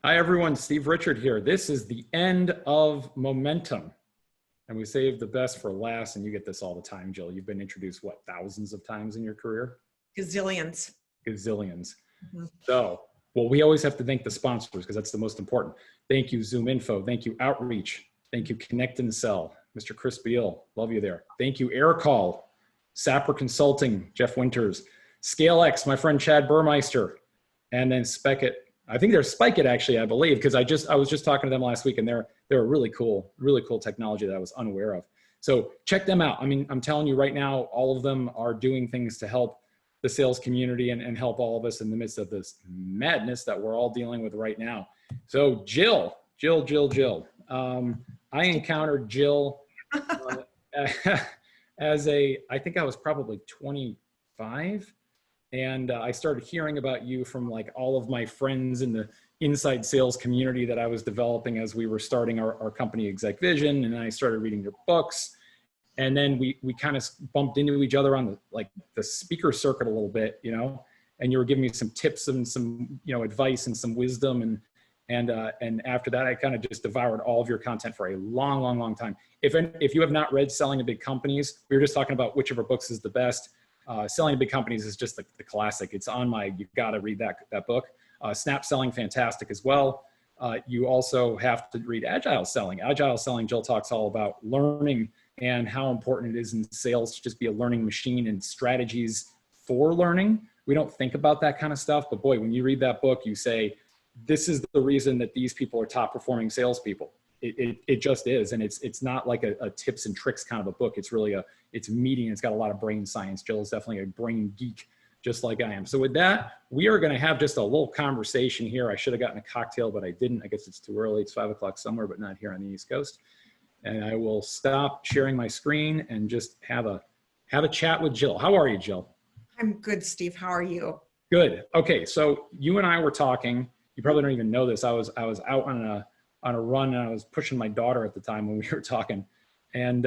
Hi everyone, Steve Richard here. This is the end of momentum. And we save the best for last, and you get this all the time, Jill. You've been introduced, what, thousands of times in your career? Gazillions. Gazillions. Mm-hmm. So, well, we always have to thank the sponsors because that's the most important. Thank you, Zoom Info. Thank you, Outreach. Thank you, Connect and Sell. Mr. Chris Beal, love you there. Thank you, AirCall, Sapper Consulting, Jeff Winters, ScaleX, my friend Chad Burmeister, and then Speckit. I think they're Spike It actually, I believe, because I was just talking to them last week, and they're a really cool technology that I was unaware of. So check them out. I mean, I'm telling you right now, all of them are doing things to help the sales community and help all of us in the midst of this madness that we're all dealing with right now. So Jill. I encountered Jill as I think I was probably 25. And I started hearing about you from like all of my friends in the inside sales community that I was developing as we were starting our company Exec Vision. And then I started reading your books. And then we kind of bumped into each other on the speaker circuit a little bit, you know, and you were giving me some tips and some, you know, advice and some wisdom. And after that, I kind of just devoured all of your content for a long time. If you have not read Selling to Big Companies, we were just talking about which of our books is the best. Selling to Big Companies is just the classic. It's on you've got to read that book. Snap Selling, fantastic as well. You also have to read Agile Selling. Agile Selling, Jill talks all about learning and how important it is in sales to just be a learning machine and strategies for learning. We don't think about that kind of stuff, but boy, when you read that book, you say, this is the reason that these people are top performing salespeople. It just is. And it's not like a tips and tricks kind of a book. It's really it's meaty, and it's got a lot of brain science. Jill is definitely a brain geek, just like I am. So with that, we are going to have just a little conversation here. I should have gotten a cocktail, but I didn't. I guess it's too early. It's 5 o'clock somewhere, but not here on the East Coast. And I will stop sharing my screen and just have a chat with Jill. How are you, Jill? I'm good, Steve. How are you? Good. Okay. So you and I were talking. You probably don't even know this. I was out on a run, and I was pushing my daughter at the time when we were talking. And,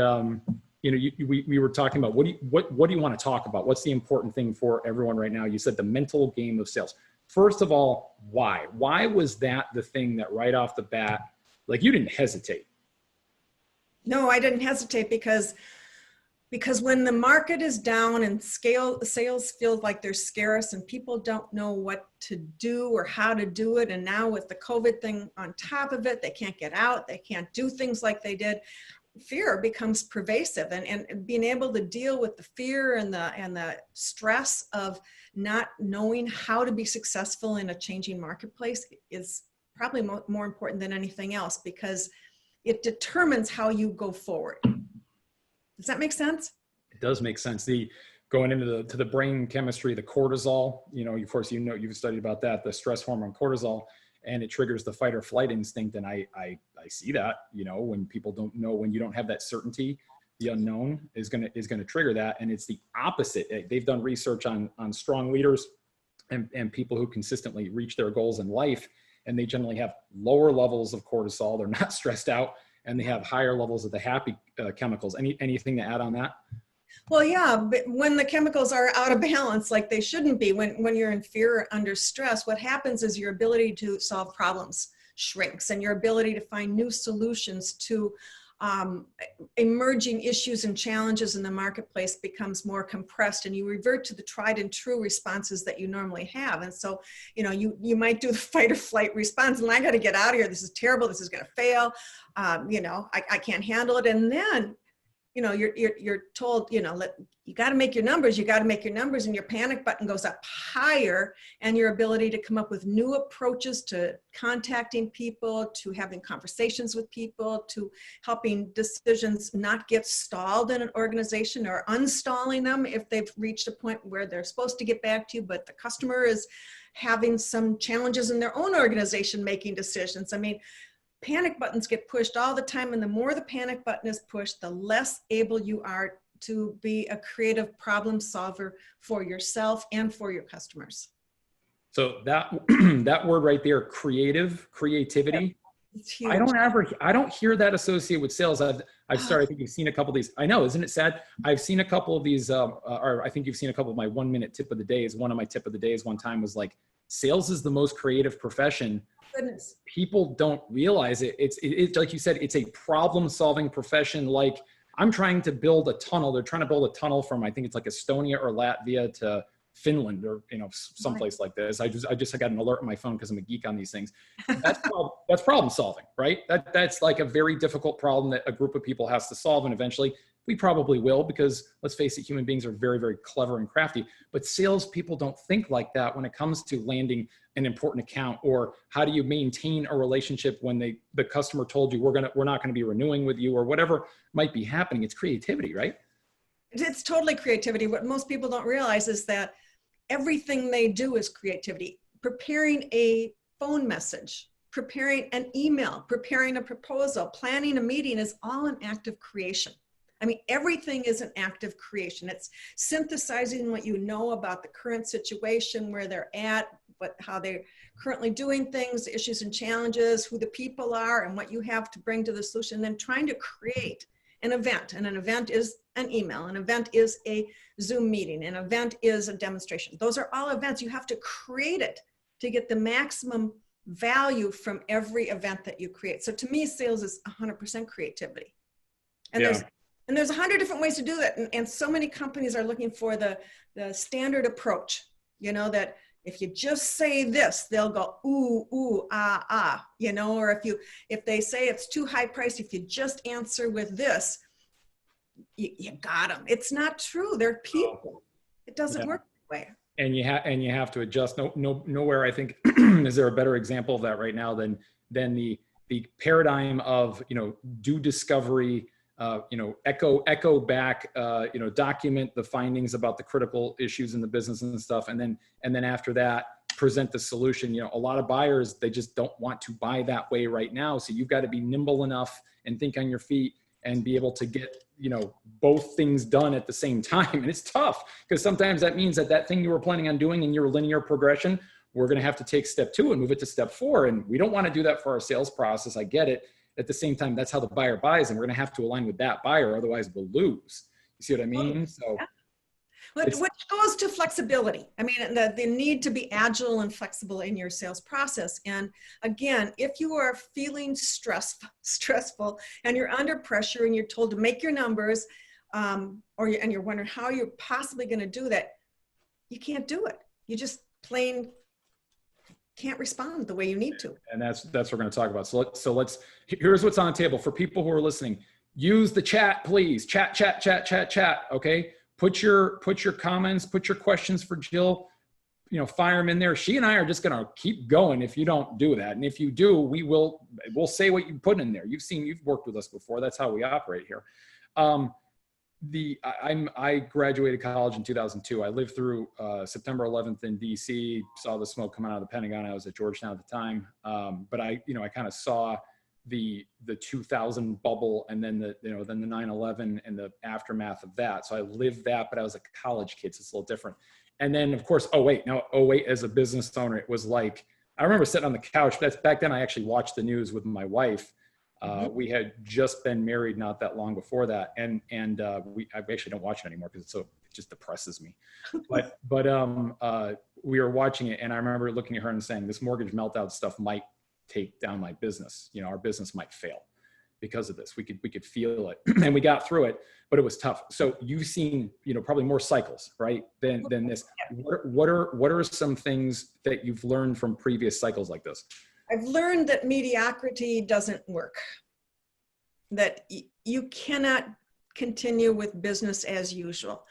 you know, we were talking about what do you want to talk about? What's the important thing for everyone right now? You said the mental game of sales. First of all, why? Why was that the thing that right off the bat, like you didn't hesitate? No, I didn't hesitate because when the market is down and sales feels like they're scarce and people don't know what to do or how to do it, and now with the COVID thing on top of it, they can't get out, they can't do things like they did. Fear becomes pervasive, and being able to deal with the fear and the stress of not knowing how to be successful in a changing marketplace is probably more important than anything else, because it determines how you go forward. Does that make sense? It does make sense. Going into the brain chemistry, the cortisol, you know, of course, you know, you've studied about that, the stress hormone cortisol, and it triggers the fight or flight instinct. And I see that, you know, when people don't know, when you don't have that certainty, the unknown is going to trigger that. And it's the opposite. They've done research on strong leaders and people who consistently reach their goals in life, and they generally have lower levels of cortisol. They're not stressed out, and they have higher levels of the happy chemicals. Anything to add on that? Well, yeah, but when the chemicals are out of balance, like they shouldn't be, when you're in fear or under stress, what happens is your ability to solve problems shrinks, and your ability to find new solutions to emerging issues and challenges in the marketplace becomes more compressed, and you revert to the tried and true responses that you normally have. And so, you know, you might do the fight or flight response, and I got to get out of here. This is terrible. This is going to fail. You know, I can't handle it. And then, you know, you're told, you know, you got to make your numbers. You got to make your numbers, and your panic button goes up higher, and your ability to come up with new approaches to contacting people, to having conversations with people, to helping decisions not get stalled in an organization, or uninstalling them if they've reached a point where they're supposed to get back to you, but the customer is having some challenges in their own organization making decisions. I mean, panic buttons get pushed all the time, and the more the panic button is pushed, the less able you are to be a creative problem solver for yourself and for your customers. So that that word right there, creativity. It's huge. I don't hear that associated with sales. I've started, I think you've seen a couple of these. I know, isn't it sad? I've seen a couple of these, or I think you've seen a couple of my 1 minute tip of the days. One of my tip of the days one time was like, sales is the most creative profession. Goodness. People don't realize it. It's like you said, it's a problem solving profession. Like I'm trying to build a tunnel. They're trying to build a tunnel from, I think it's like Estonia or Latvia to Finland, or, you know, someplace like this. I got an alert on my phone because I'm a geek on these things. That's problem solving, right? That's like a very difficult problem that a group of people has to solve. And eventually we probably will, because let's face it, human beings are very, very clever and crafty, but salespeople don't think like that when it comes to landing an important account, or how do you maintain a relationship when the customer told you we're not going to be renewing with you, or whatever might be happening. It's creativity, right? It's totally creativity. What most people don't realize is that everything they do is creativity. Preparing a phone message, preparing an email, preparing a proposal, planning a meeting is all an act of creation. I mean, everything is an act of creation. It's synthesizing what you know about the current situation, where they're at, how they're currently doing things, issues and challenges, who the people are, and what you have to bring to the solution, and then trying to create an event. And an event is an email. An event is a Zoom meeting. An event is a demonstration. Those are all events. You have to create it to get the maximum value from every event that you create. So to me, sales is 100% creativity. And there's 100 different ways to do that. And so many companies are looking for the standard approach, you know, that if you just say this, they'll go, ooh, ooh, ah, ah, you know, or if they say it's too high priced, if you just answer with this, you got them. It's not true. They're people. It doesn't work that way. And you have to adjust. Nowhere, I think, is there a better example of that right now than the paradigm of, you know, do discovery, you know, echo back, you know, document the findings about the critical issues in the business and stuff. And then after that, present the solution. You know, a lot of buyers, they just don't want to buy that way right now. So you've got to be nimble enough and think on your feet and be able to get, you know, both things done at the same time. And it's tough, because sometimes that means that thing you were planning on doing in your linear progression, we're going to have to take step 2 and move it to step 4. And we don't want to do that for our sales process. I get it. At the same time, that's how the buyer buys, and we're going to have to align with that buyer. Otherwise we'll lose. You see what I mean? So which goes to flexibility. I mean, the need to be agile and flexible in your sales process. And again, if you are feeling stressful and you're under pressure and you're told to make your numbers, and you're wondering how you're possibly going to do that, you can't do it. You just plain can't respond the way you need to. And that's what we're going to talk about. So let's here's what's on the table for people who are listening. Use the chat, please. Chat. Okay. Put your comments, put your questions for Jill, you know, fire them in there. She and I are just going to keep going if you don't do that. And if you do, we'll say what you put in there. You've worked with us before. That's how we operate here. I graduated college in 2002. I lived through September 11th in DC, saw the smoke coming out of the Pentagon. I was at Georgetown at the time. But I kind of saw the 2000 bubble, and then the 9/11 and the aftermath of that. So I lived that, but I was a college kid, so it's a little different. And then of course, 08 as a business owner, it was like, I remember sitting on the couch. Back then I actually watched the news with my wife. We had just been married not that long before that. And I actually don't watch it anymore because it just depresses me. But we were watching it, and I remember looking at her and saying, this mortgage meltdown stuff might take down my business. You know, our business might fail because of this. We could feel it, and we got through it, but it was tough. So you've seen, you know, probably more cycles, right? Than this. What are some things that you've learned from previous cycles like this? I've learned that mediocrity doesn't work, that you cannot continue with business as usual.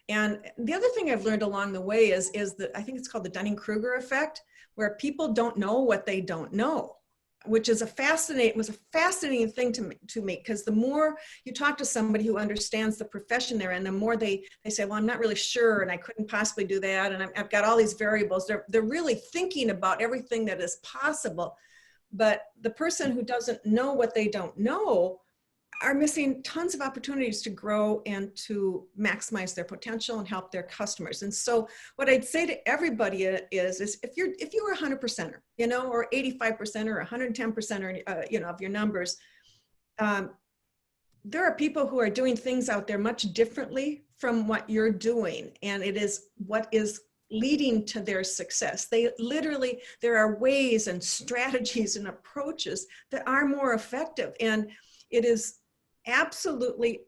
And the other thing I've learned along the way is that I think it's called the Dunning-Kruger effect, where people don't know what they don't know, which is was a fascinating thing to me, because the more you talk to somebody who understands the profession they're in, the more they say, well, I'm not really sure, and I couldn't possibly do that, and I've got all these variables. They're really thinking about everything that is possible. But the person who doesn't know what they don't know are missing tons of opportunities to grow and to maximize their potential and help their customers. And so what I'd say to everybody is if you're a 100%er, you know, or 85% or 110%, you know, of your numbers, there are people who are doing things out there much differently from what you're doing. And it is what is leading to their success. They literally, there are ways and strategies and approaches that are more effective. And it is absolutely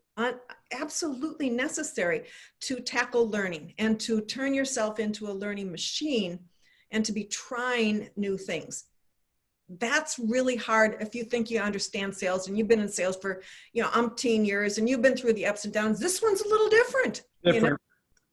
necessary to tackle learning and to turn yourself into a learning machine and to be trying new things. That's really hard if you think you understand sales and you've been in sales for, umpteen years and you've been through the ups and downs. This one's a little different. Different.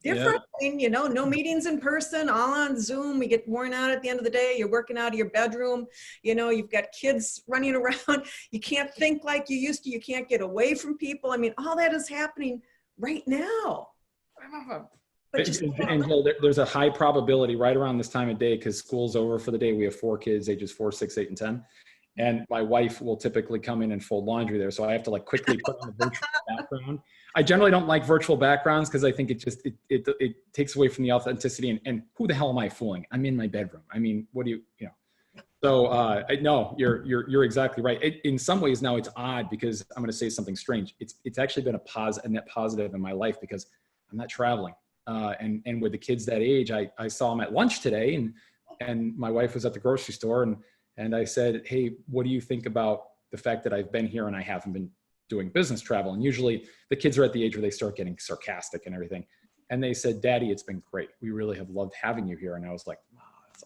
Yeah. I mean, no meetings in person, all on Zoom. We get worn out at the end of the day. You're working out of your bedroom. You've got kids running around. You can't think like you used to. You can't get away from people. I mean, all that is happening right now. And there's a high probability right around this time of day, because school's over for the day. We have 4 kids, ages 4, 6, 8, and 10. And my wife will typically come in and fold laundry there. So I have to quickly put on the virtual background. I generally don't like virtual backgrounds because I think it takes away from the authenticity. And who the hell am I fooling? I'm in my bedroom. I mean, what do you. So no, you're exactly right. In some ways now it's odd, because I'm going to say something strange. It's actually been a net positive in my life, because I'm not traveling. And with the kids that age, I saw them at lunch today, and my wife was at the grocery store, and I said, hey, what do you think about the fact that I've been here and I haven't been doing business travel? And usually the kids are at the age where they start getting sarcastic and everything. And they said, Daddy, it's been great. We really have loved having you here. And I was like, wow, that's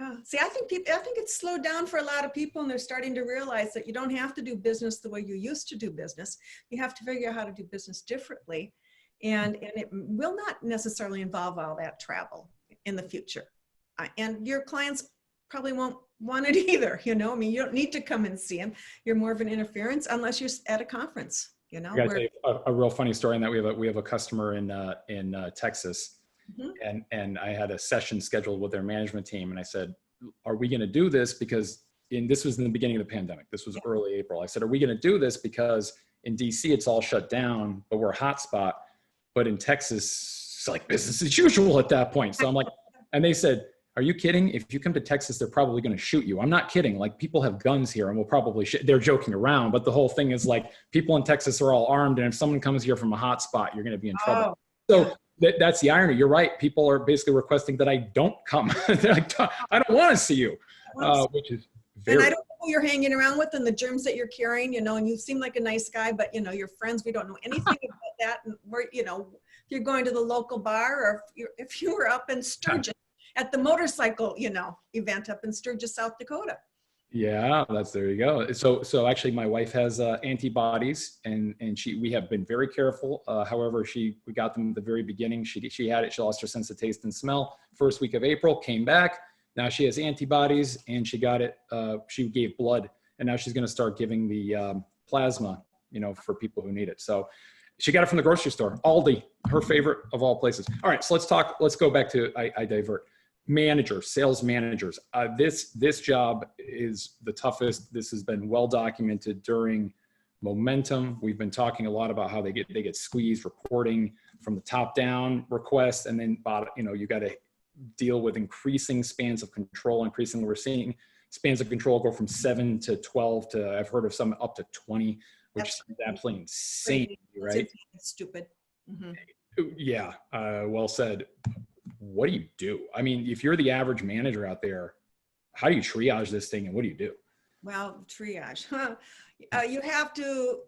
yeah. See, I think it's slowed down for a lot of people, and they're starting to realize that you don't have to do business the way you used to do business. You have to figure out how to do business differently. And it will not necessarily involve all that travel in the future. And your clients probably won't want it either. I mean, you don't need to come and see them. You're more of an interference unless you're at a conference, I gotta tell you a real funny story in that we have a customer in Texas, mm-hmm. and I had a session scheduled with their management team. And I said, are we going to do this? Because this was in the beginning of the pandemic. This was early April. I said, are we going to do this because in DC, it's all shut down, but we're a hot spot. But in Texas, it's like business as usual at that point. So I'm like, and they said, are you kidding? If you come to Texas, they're probably going to shoot you. I'm not kidding. People have guns here and will probably they're joking around. But the whole thing is people in Texas are all armed. And if someone comes here from a hot spot, you're going to be in trouble. So that's the irony. You're right. People are basically requesting that I don't come. They're like, I don't want to see you, which is very. And I don't know who you're hanging around with and the germs that you're carrying, and you seem like a nice guy, but your friends, we don't know anything about that. And we're, if you're going to the local bar, or if you were up in Sturgis at the motorcycle, event up in Sturgis, South Dakota. Yeah, there you go. So actually my wife has antibodies, and we have been very careful. However, we got them at the very beginning. She had it. She lost her sense of taste and smell first week of April, came back. Now she has antibodies, and she got it. She gave blood, and now she's going to start giving the plasma, for people who need it. So she got it from the grocery store, Aldi, her favorite of all places. All right, so let's go back to, I divert. Managers, sales managers. This job is the toughest. This has been well documented during momentum. We've been talking a lot about how they get squeezed, reporting from the top down requests, and then you got to deal with increasing spans of control. Increasingly, we're seeing spans of control go from 7 to 12 to, I've heard of some up to 20, which is absolutely insane, right? It's stupid. Mm-hmm. Yeah, well said. What do you do? I mean, if you're the average manager out there, how do you triage this thing, and what do you do? Well, triage. You have to,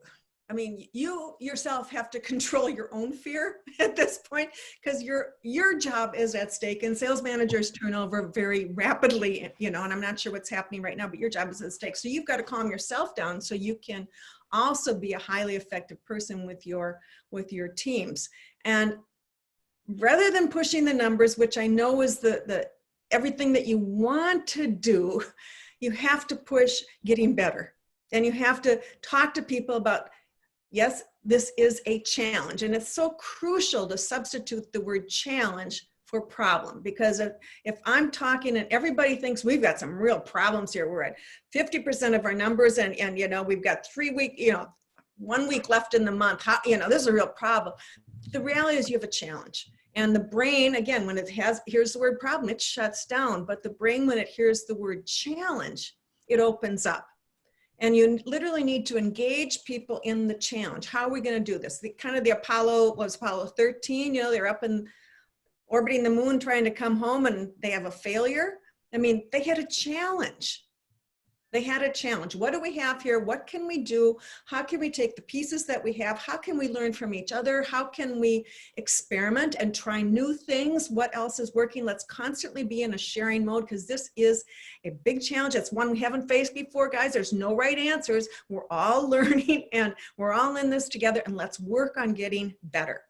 you yourself have to control your own fear at this point, because your job is at stake, and sales managers turn over very rapidly, and I'm not sure what's happening right now, but your job is at stake. So you've got to calm yourself down so you can also be a highly effective person with your teams. And rather than pushing the numbers, which I know is the everything that you want to do, you have to push getting better. And you have to talk to people about, yes, this is a challenge. And it's so crucial to substitute the word challenge for problem, because if I'm talking and everybody thinks we've got some real problems here, we're at 50% of our numbers, and we've got 1 week left in the month, this is a real problem. The reality is you have a challenge. And the brain, again, when here's the word problem, it shuts down. But the brain, when it hears the word challenge, it opens up. And you literally need to engage people in the challenge. How are we going to do this? The Apollo 13, they're up in orbiting the moon, trying to come home, and they have a failure. I mean, they had a challenge. They had a challenge. What do we have here? What can we do? How can we take the pieces that we have? How can we learn from each other? How can we experiment and try new things? What else is working? Let's constantly be in a sharing mode, because this is a big challenge. It's one we haven't faced before, guys. There's no right answers. We're all learning and we're all in this together, and let's work on getting better.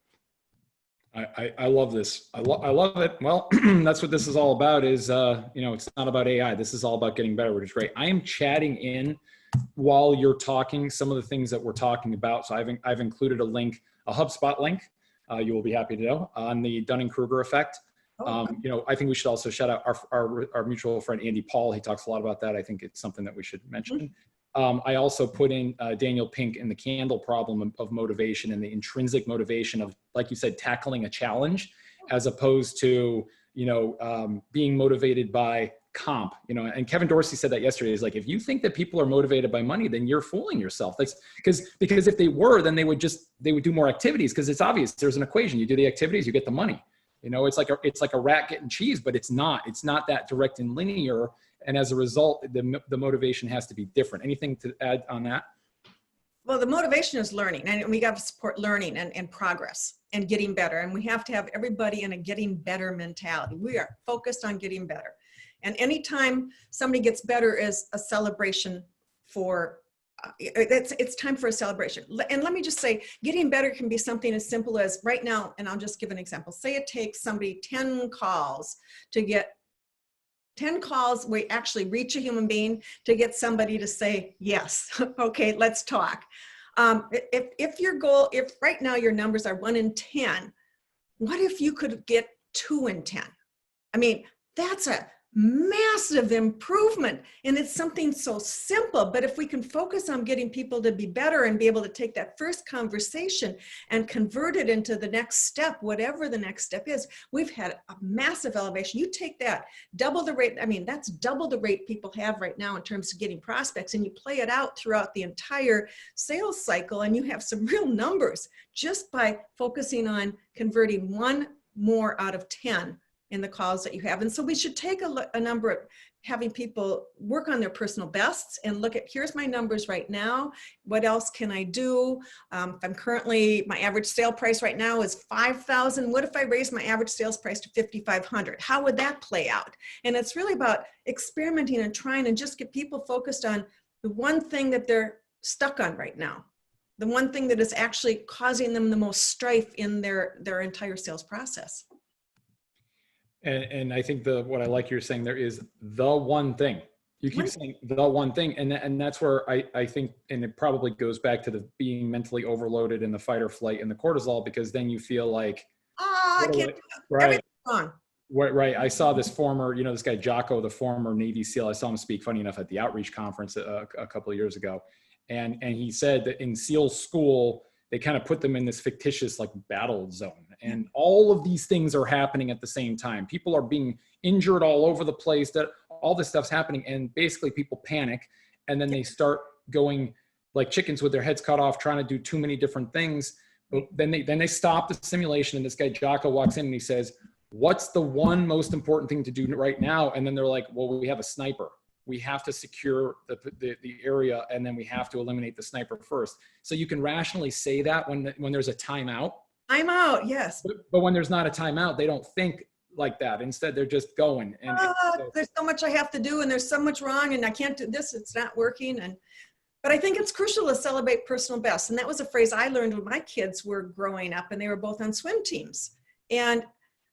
I love this. I love it. Well, that's what this is all about is, it's not about AI. This is all about getting better, which is great. I am chatting in while you're talking some of the things that we're talking about. So I've included a link, a HubSpot link. You will be happy to know on the Dunning-Kruger effect. I think we should also shout out our mutual friend, Andy Paul. He talks a lot about that. I think it's something that we should mention. I also put in Daniel Pink in the candle problem of motivation and the intrinsic motivation of, like you said, tackling a challenge as opposed to, being motivated by comp, and Kevin Dorsey said that yesterday. Is like, if you think that people are motivated by money, then you're fooling yourself. That's because if they were, then they would do more activities, because it's obvious there's an equation. You do the activities, you get the money. It's like a rat getting cheese, but it's not that direct and linear. And as a result, the motivation has to be different. Anything to add on that? Well, the motivation is learning, and we got to support learning and progress and getting better. And we have to have everybody in a getting better mentality. We are focused on getting better. And anytime somebody gets better is a celebration for, it's time for a celebration. And let me just say, getting better can be something as simple as right now, and I'll just give an example. Say it takes somebody 10 calls to get 10 calls, we actually reach a human being to get somebody to say, yes, okay, let's talk. If your goal, if right now your numbers are 1 in 10, what if you could get 2 in 10? I mean, that's a massive improvement, and it's something so simple. But if we can focus on getting people to be better and be able to take that first conversation and convert it into the next step, whatever the next step is, we've had a massive elevation. You take that, double the rate. I mean, that's double the rate people have right now in terms of getting prospects, and you play it out throughout the entire sales cycle, and you have some real numbers just by focusing on converting 1 more out of 10 in the calls that you have. And so we should take a number of having people work on their personal bests and look at, here's my numbers right now. What else can I do? If I'm currently, my average sale price right now is $5,000. What if I raise my average sales price to $5,500? How would that play out? And it's really about experimenting and trying and just get people focused on the one thing that they're stuck on right now. The one thing that is actually causing them the most strife in their entire sales process. And I think what I like you're saying there is the one thing. You keep saying the one thing, and that's where I think, and it probably goes back to the being mentally overloaded in the fight or flight and the cortisol, because then you feel like, I can't do it. Right. Everything's wrong. Right. I saw this former, this guy Jocko, the former Navy SEAL. I saw him speak, funny enough, at the Outreach conference a couple of years ago, and he said that in SEAL school, they kind of put them in this fictitious like battle zone, and all of these things are happening at the same time. People are being injured all over the place, that all this stuff's happening, and basically people panic, and then they start going like chickens with their heads cut off, trying to do too many different things. But then they stop the simulation, and this guy Jocko walks in and he says, what's the one most important thing to do right now? And then they're like, well, we have a sniper. We have to secure the area, and then we have to eliminate the sniper first. So you can rationally say that when there's a timeout. I'm out, yes. But when there's not a timeout, they don't think like that. Instead, they're just going. And there's so much I have to do, and there's so much wrong, and I can't do this. It's not working. But I think it's crucial to celebrate personal best. And that was a phrase I learned when my kids were growing up, and they were both on swim teams. And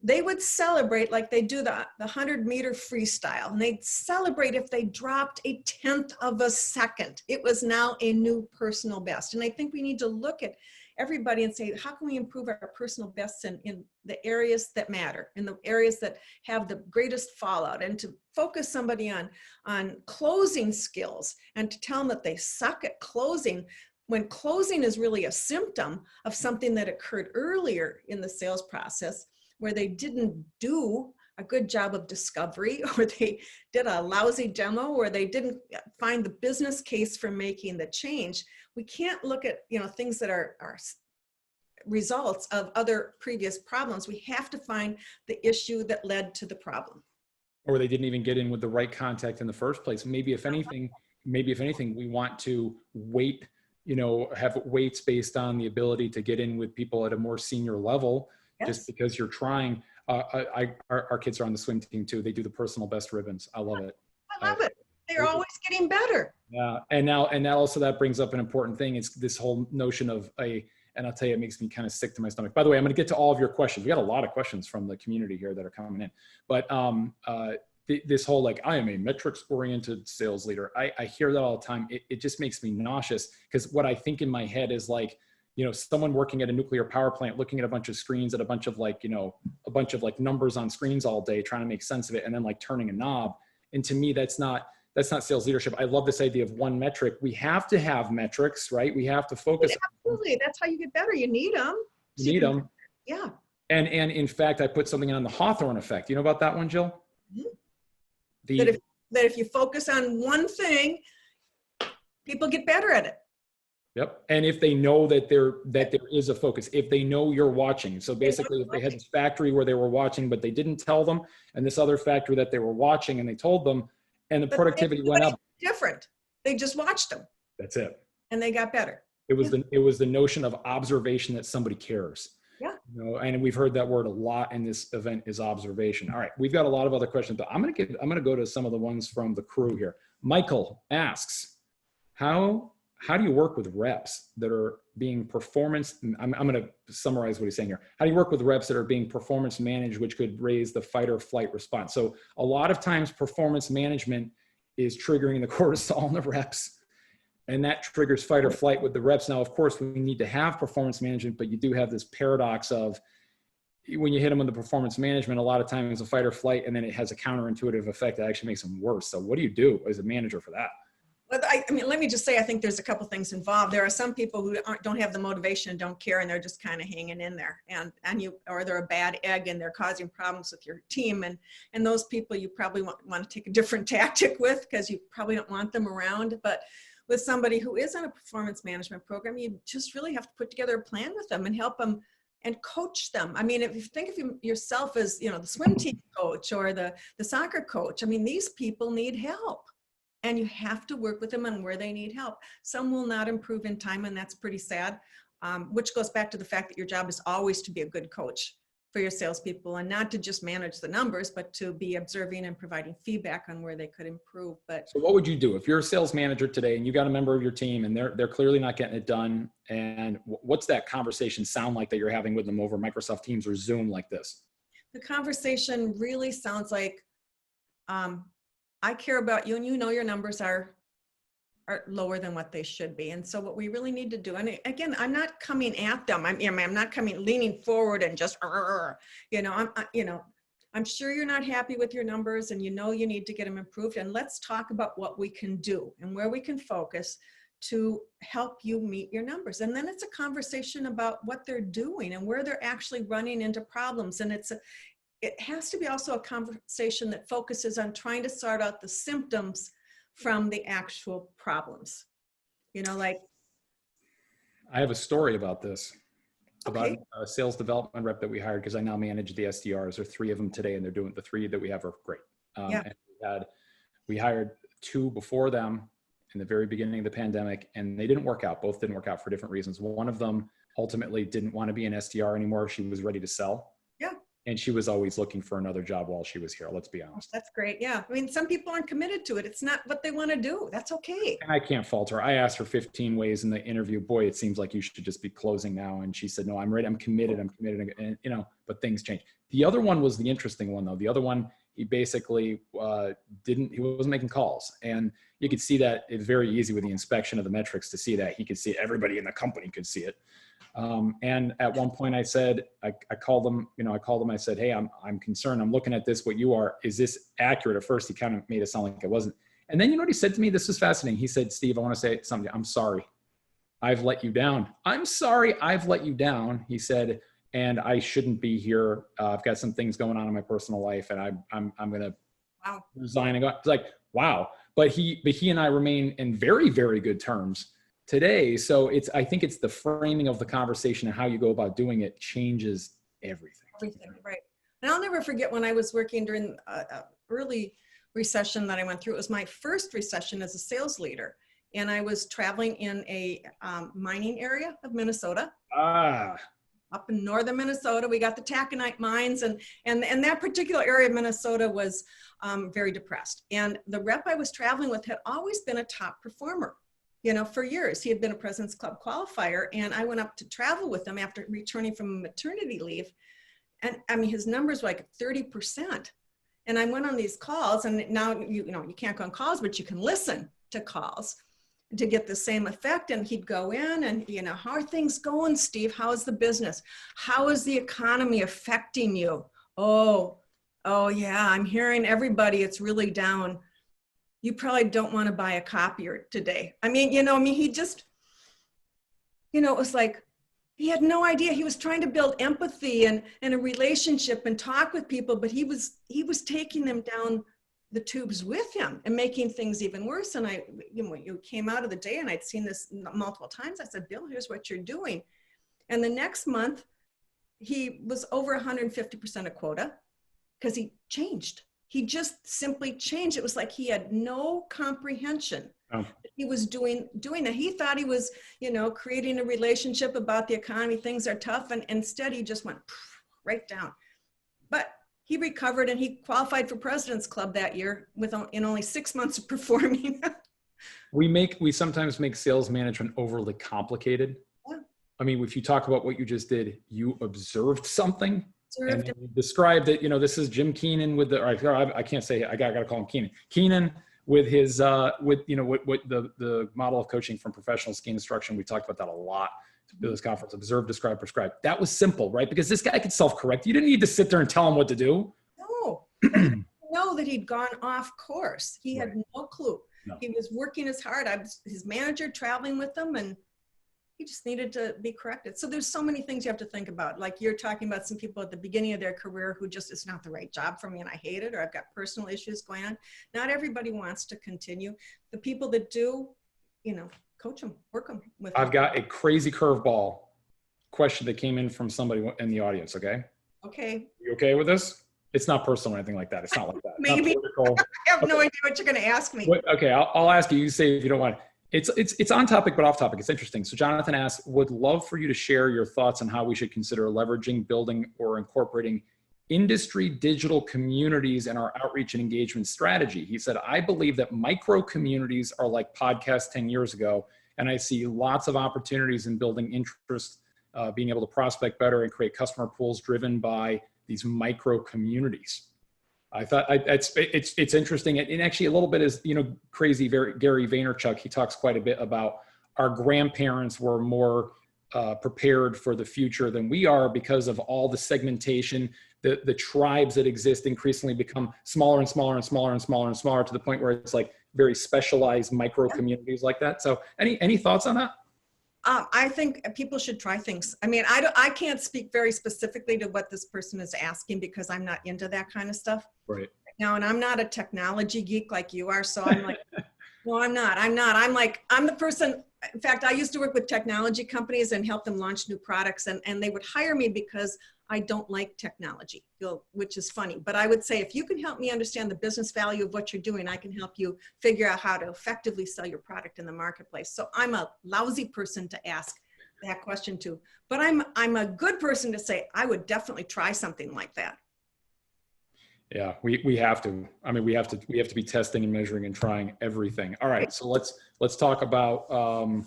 they would celebrate like they do the 100-meter freestyle, and they'd celebrate if they dropped a 1/10 of a second. It was now a new personal best. And I think we need to look at everybody and say, how can we improve our personal bests in the areas that matter, in the areas that have the greatest fallout, and to focus somebody on closing skills, and to tell them that they suck at closing, when closing is really a symptom of something that occurred earlier in the sales process, where they didn't do a good job of discovery, or they did a lousy demo, or they didn't find the business case for making the change. We can't look at things that are results of other previous problems. We have to find the issue that led to the problem. Or they didn't even get in with the right contact in the first place. Maybe if anything, we want to weight, have weights based on the ability to get in with people at a more senior level, just because you're trying. Our kids are on the swim team too. They do the personal best ribbons. I love it. I love it. They're always getting better. Yeah. And now also that brings up an important thing. It's this whole notion of and I'll tell you, it makes me kind of sick to my stomach. By the way, I'm going to get to all of your questions. We got a lot of questions from the community here that are coming in, but this whole, like, I am a metrics oriented sales leader. I hear that all the time. It just makes me nauseous, because what I think in my head is like, someone working at a nuclear power plant, looking at a bunch of screens at a bunch of numbers on screens all day, trying to make sense of it, and then like turning a knob. And to me, that's not sales leadership. I love this idea of one metric. We have to have metrics, right? We have to focus. Absolutely. That's how you get better. You need them. You need them. Yeah. And in fact, I put something on the Hawthorne effect. You know about that one, Jill? Mm-hmm. That if you focus on one thing, people get better at it. Yep. And if they know that there is a focus, if they know you're watching. So basically, if they had this factory where they were watching, but they didn't tell them, and this other factory that they were watching and they told them, and the productivity went up. Different. They just watched them. That's it. And they got better. It was the notion of observation, that somebody cares. Yeah. And we've heard that word a lot in this event, is observation. All right. We've got a lot of other questions, but I'm going to go to some of the ones from the crew here. Michael asks, how do you work with reps that are being performance? I'm going to summarize what he's saying here. How do you work with reps that are being performance managed, which could raise the fight or flight response? So a lot of times performance management is triggering the cortisol in the reps, and that triggers fight or flight with the reps. Now, of course, we need to have performance management, but you do have this paradox of, when you hit them with the performance management, a lot of times it's a fight or flight, and then it has a counterintuitive effect that actually makes them worse. So what do you do as a manager for that? But I mean, let me just say, I think there's a couple things involved. There are some people who don't have the motivation and don't care, and they're just kind of hanging in there, or they're a bad egg and they're causing problems with your team. And those people you probably want to take a different tactic with, because you probably don't want them around. But with somebody who is in a performance management program, you just really have to put together a plan with them and help them and coach them. I mean, if you think of yourself as, the swim team coach or the soccer coach, I mean, these people need help. And you have to work with them on where they need help. Some will not improve in time, and that's pretty sad, which goes back to the fact that your job is always to be a good coach for your salespeople, and not to just manage the numbers, but to be observing and providing feedback on where they could improve. But so what would you do if you're a sales manager today and you got a member of your team and they're clearly not getting it done? And what's that conversation sound like that you're having with them over Microsoft Teams or Zoom like this? The conversation really sounds like, I care about you, and your numbers are lower than what they should be. And so what we really need to do, and again, I'm not coming at them. I'm not leaning forward and just, I'm sure you're not happy with your numbers, and you need to get them improved. And let's talk about what we can do and where we can focus to help you meet your numbers. And then it's a conversation about what they're doing and where they're actually running into problems. And it has to be also a conversation that focuses on trying to sort out the symptoms from the actual problems. Like. I have a story about this, okay. About a sales development rep that we hired, because I now manage the SDRs. There are 3 of them today, and they're doing the 3 that we have are great. Yeah. And we hired 2 before them in the very beginning of the pandemic, and they didn't work out. Both didn't work out for different reasons. One of them ultimately didn't want to be an SDR anymore. She was ready to sell. Yeah. And she was always looking for another job while she was here. Let's be honest. That's great. Yeah. I mean, some people aren't committed to it. It's not what they want to do. That's okay. And I can't fault her. I asked her 15 ways in the interview, boy, it seems like you should just be closing now. And she said, no, I'm ready. I'm committed. And, but things change. The other one was the interesting one though. The other one, he basically he wasn't making calls. And you could see that. It's very easy with the inspection of the metrics to see that. He could see it. Everybody in the company could see it. And at one point I said, I called him, I said, hey, I'm concerned. I'm looking at this, what you are, is this accurate? At first he kind of made it sound like it wasn't. And then, what he said to me? This is fascinating. He said, Steve, I want to say something. I'm sorry. I've let you down. I'm sorry. I've let you down. He said, and I shouldn't be here. I've got some things going on in my personal life, and I'm going to resign and go. It's like, wow. But he and I remain in very, very good terms. today. So I think it's the framing of the conversation and how you go about doing it changes everything. Everything, right. And I'll never forget when I was working during a early recession that I went through. It was my first recession as a sales leader. And I was traveling in a mining area of Minnesota. Up in northern Minnesota, we got the taconite mines, and that particular area of Minnesota was very depressed. And the rep I was traveling with had always been a top performer, you know, for years. He had been a President's Club qualifier, and I went up to travel with him after returning from maternity leave. And I mean, his numbers were like 30%. And I went on these calls, and now, you know, you can't go on calls, but you can listen to calls to get the same effect. And he'd go in and, you know, how are things going, Steve? How is the business? How is the economy affecting you? Oh yeah, I'm hearing everybody, it's really down. You probably don't want to buy a copier today. I mean, you know, he just, you know, it was like, he had no idea. He was trying to build empathy and a relationship and talk with people, but he was taking them down the tubes with him and making things even worse. And you came out of the day, and I'd seen this multiple times. I said, Bill, here's what you're doing. And the next month he was over 150% of quota because he changed. He just simply changed. It was like he had no comprehension. Oh. He was doing that. He thought he was, you know, creating a relationship about the economy. Things are tough. And instead he just went right down. But he recovered, and he qualified for President's Club that year in only 6 months of performing. We sometimes make sales management overly complicated. Yeah. I mean, if you talk about what you just did, you observed something and you described it. You know, this is Jim Keenan with I can't say, I gotta call him Keenan. Keenan with his, the model of coaching from professional ski instruction. We talked about that a lot. This conference, observe, describe, prescribe. That was simple, right? Because this guy could self-correct. You didn't need to sit there and tell him what to do. No, he didn't know that he'd gone off course. He had no clue. No. He was working as hard. I was his manager, traveling with him, and he just needed to be corrected. So there's so many things you have to think about. Like you're talking about some people at the beginning of their career who just, it's not the right job for me and I hate it, or I've got personal issues going on. Not everybody wants to continue. The people that do, you know, coach them, work them with them. I've got a crazy curveball question that came in from somebody in the audience. Okay. Okay. You okay with this? It's not personal or anything like that. It's not like that. Maybe. I have no idea what you're going to ask me. Okay. I'll ask you. You say if you don't want. It's on topic, but off topic. It's interesting. So Jonathan asks, would love for you to share your thoughts on how we should consider leveraging, building, or incorporating industry digital communities in our outreach and engagement strategy. He said, I believe that micro communities are like podcasts 10 years ago, and I see lots of opportunities in building interest, being able to prospect better and create customer pools driven by these micro communities. I thought it's interesting. And actually a little bit is, you know, crazy, Gary Vaynerchuk, he talks quite a bit about our grandparents were more prepared for the future than we are because of all the segmentation. The tribes that exist increasingly become smaller and smaller and smaller and smaller and smaller to the point where it's like very specialized micro communities like that. So any thoughts on that? I think people should try things. I mean, I can't speak very specifically to what this person is asking because I'm not into that kind of stuff. Right. Now, and I'm not a technology geek like you are. So I'm like, no, I'm not. I'm the person. In fact, I used to work with technology companies and help them launch new products, and they would hire me because I don't like technology, which is funny. But I would say, if you can help me understand the business value of what you're doing, I can help you figure out how to effectively sell your product in the marketplace. So I'm a lousy person to ask that question to, but I'm a good person to say, I would definitely try something like that. Yeah, we have to. I mean, we have to be testing and measuring and trying everything. All right, so let's talk about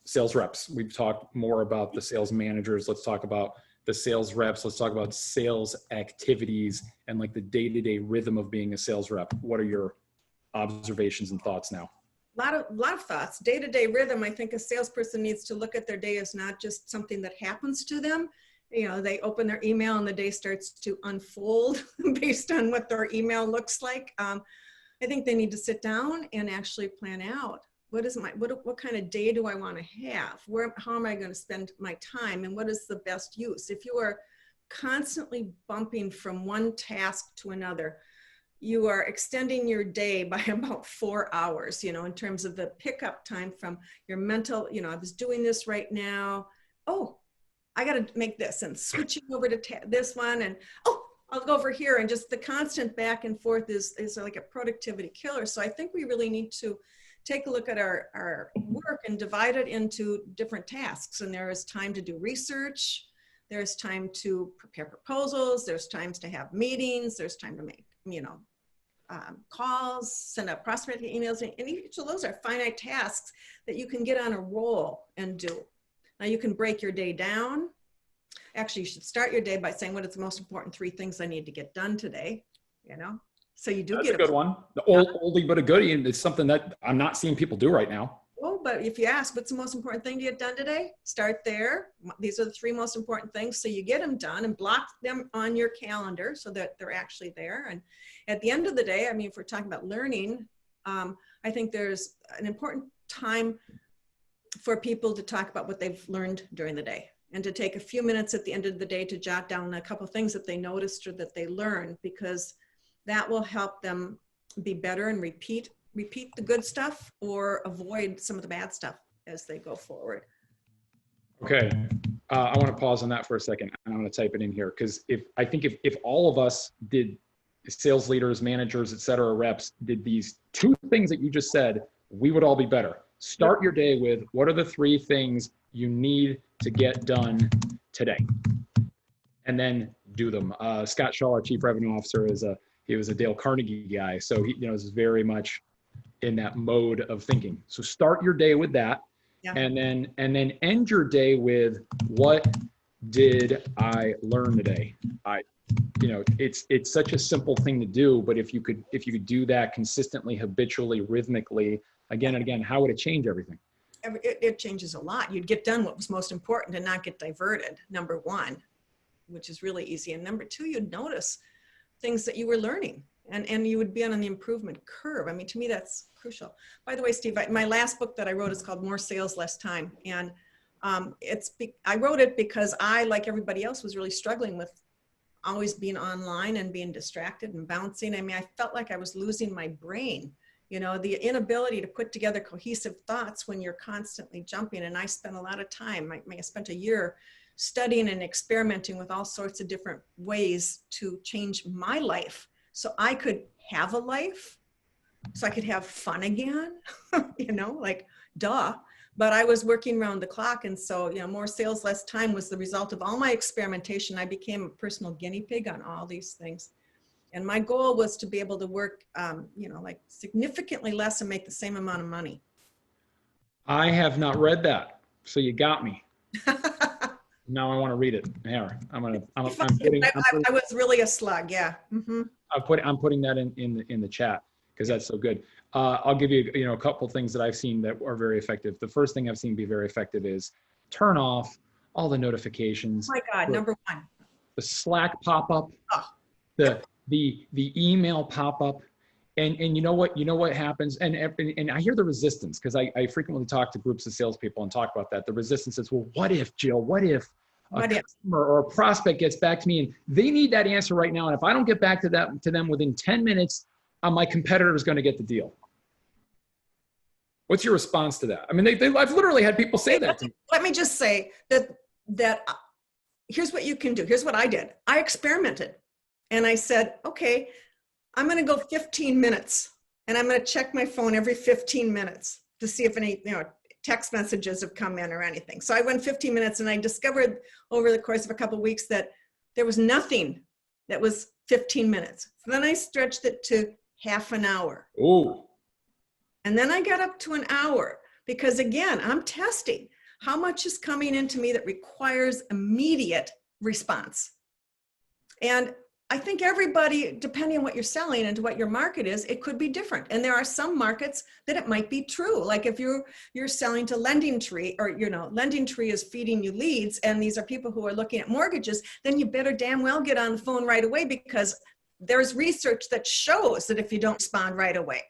sales reps. We've talked more about the sales managers. Let's talk about the sales reps. Let's talk about sales activities and like the day-to-day rhythm of being a sales rep. What are your observations and thoughts now? A lot of thoughts. Day-to-day rhythm. I think a salesperson needs to look at their day as not just something that happens to them. You know, they open their email and the day starts to unfold based on what their email looks like. I think they need to sit down and actually plan out. What kind of day do I want to have? How am I going to spend my time? And what is the best use? If you are constantly bumping from one task to another, you are extending your day by about 4 hours, you know, in terms of the pickup time from your mental, you know, I was doing this right now. Oh, I got to make this, and switching over to this one, and oh, I'll go over here, and just the constant back and forth is like a productivity killer. So I think we really need to take a look at our work and divide it into different tasks. And there is time to do research. There's time to prepare proposals. There's times to have meetings. There's time to make, you know, calls, send out prospecting emails. And each of those are finite tasks that you can get on a roll and do. Now you can break your day down. Actually, you should start your day by saying, what are the most important 3 things I need to get done today, you know? So you do That's get a good one. The oldie but a goodie, and it's something that I'm not seeing people do right now. Oh, but if you ask, what's the most important thing to get done today? Start there. These are the 3 most important things. So you get them done and block them on your calendar so that they're actually there. And at the end of the day, I mean, if we're talking about learning, I think there's an important time for people to talk about what they've learned during the day, and to take a few minutes at the end of the day to jot down a couple of things that they noticed or that they learned, because that will help them be better and repeat the good stuff or avoid some of the bad stuff as they go forward. Okay. I want to pause on that for a second, and I'm going to type it in here, because I think if all of us did, sales leaders, managers, et cetera, reps, did these 2 things that you just said, we would all be better. Start your day with, what are the 3 things you need to get done today? And then do them. Scott Shaw, our Chief Revenue Officer, he was a Dale Carnegie guy. So he, you know, is very much in that mode of thinking. So start your day with that. Yeah. And then end your day with, what did I learn today? You know, it's such a simple thing to do, but if you could do that consistently, habitually, rhythmically, again and again, how would it change everything? It changes a lot. You'd get done what was most important and not get diverted, number 1, which is really easy. And number 2, you'd notice things that you were learning, and you would be on the improvement curve. I mean, to me, that's crucial. By the way, Steve, my last book that I wrote is called More Sales, Less Time. And I wrote it because I, like everybody else, was really struggling with always being online and being distracted and bouncing. I mean, I felt like I was losing my brain. You know, the inability to put together cohesive thoughts when you're constantly jumping. And I spent a lot of time, I spent a year studying and experimenting with all sorts of different ways to change my life so I could have a life, so I could have fun again, you know, like, duh. But I was working around the clock. And so, you know, More Sales, Less Time was the result of all my experimentation. I became a personal guinea pig on all these things. And my goal was to be able to work, you know, like significantly less and make the same amount of money. I have not read that, so you got me. Now I want to read it. Here, I was really a slug, yeah. Mm-hmm. I'm putting that in the chat, because that's so good. I'll give you a couple things that I've seen that are very effective. The first thing I've seen be very effective is turn off all the notifications. Oh my God, number 1. The Slack pop-up, the email pop-up, and you know what happens, and I hear the resistance, because I frequently talk to groups of salespeople and talk about that. The resistance is, well, what if, Jill? What if a customer or a prospect gets back to me and they need that answer right now, and if I don't get back to them within 10 minutes, my competitor is going to get the deal? What's your response to that? I mean, I've literally had people say that to me. Let me just say that here's what you can do. Here's what I did. I experimented. And I said, okay, I'm going to go 15 minutes, and I'm going to check my phone every 15 minutes to see if any, you know, text messages have come in or anything. So I went 15 minutes, and I discovered over the course of a couple of weeks that there was nothing that was 15 minutes. So then I stretched it to half an hour. Oh. And then I got up to an hour, because again, I'm testing how much is coming into me that requires immediate response. And I think everybody, depending on what you're selling and to what your market is, it could be different. And there are some markets that it might be true. Like if you're selling to Lending Tree, or, you know, Lending Tree is feeding you leads, and these are people who are looking at mortgages, then you better damn well get on the phone right away, because there's research that shows that if you don't respond right away,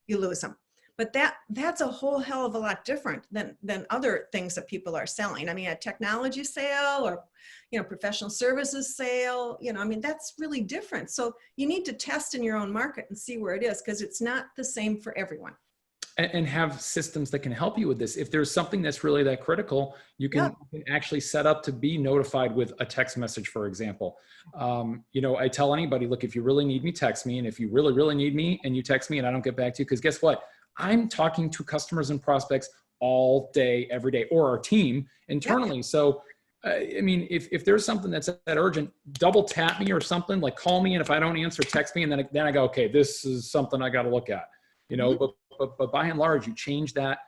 you lose them. But that's a whole hell of a lot different than other things that people are selling. I mean, a technology sale or, professional services sale, I mean, that's really different. So you need to test in your own market and see where it is, because it's not the same for everyone. And have systems that can help you with this. If there's something that's really that critical, you can actually set up to be notified with a text message, for example. I tell anybody, look, if you really need me, text me. And if you really, really need me and you text me and I don't get back to you, because guess what? I'm talking to customers and prospects all day, every day, or our team internally. Yeah. So, I mean, if there's something that's that urgent, double tap me or something, like call me. And if I don't answer, text me. And then I go, okay, this is something I got to look at, but by and large, you change that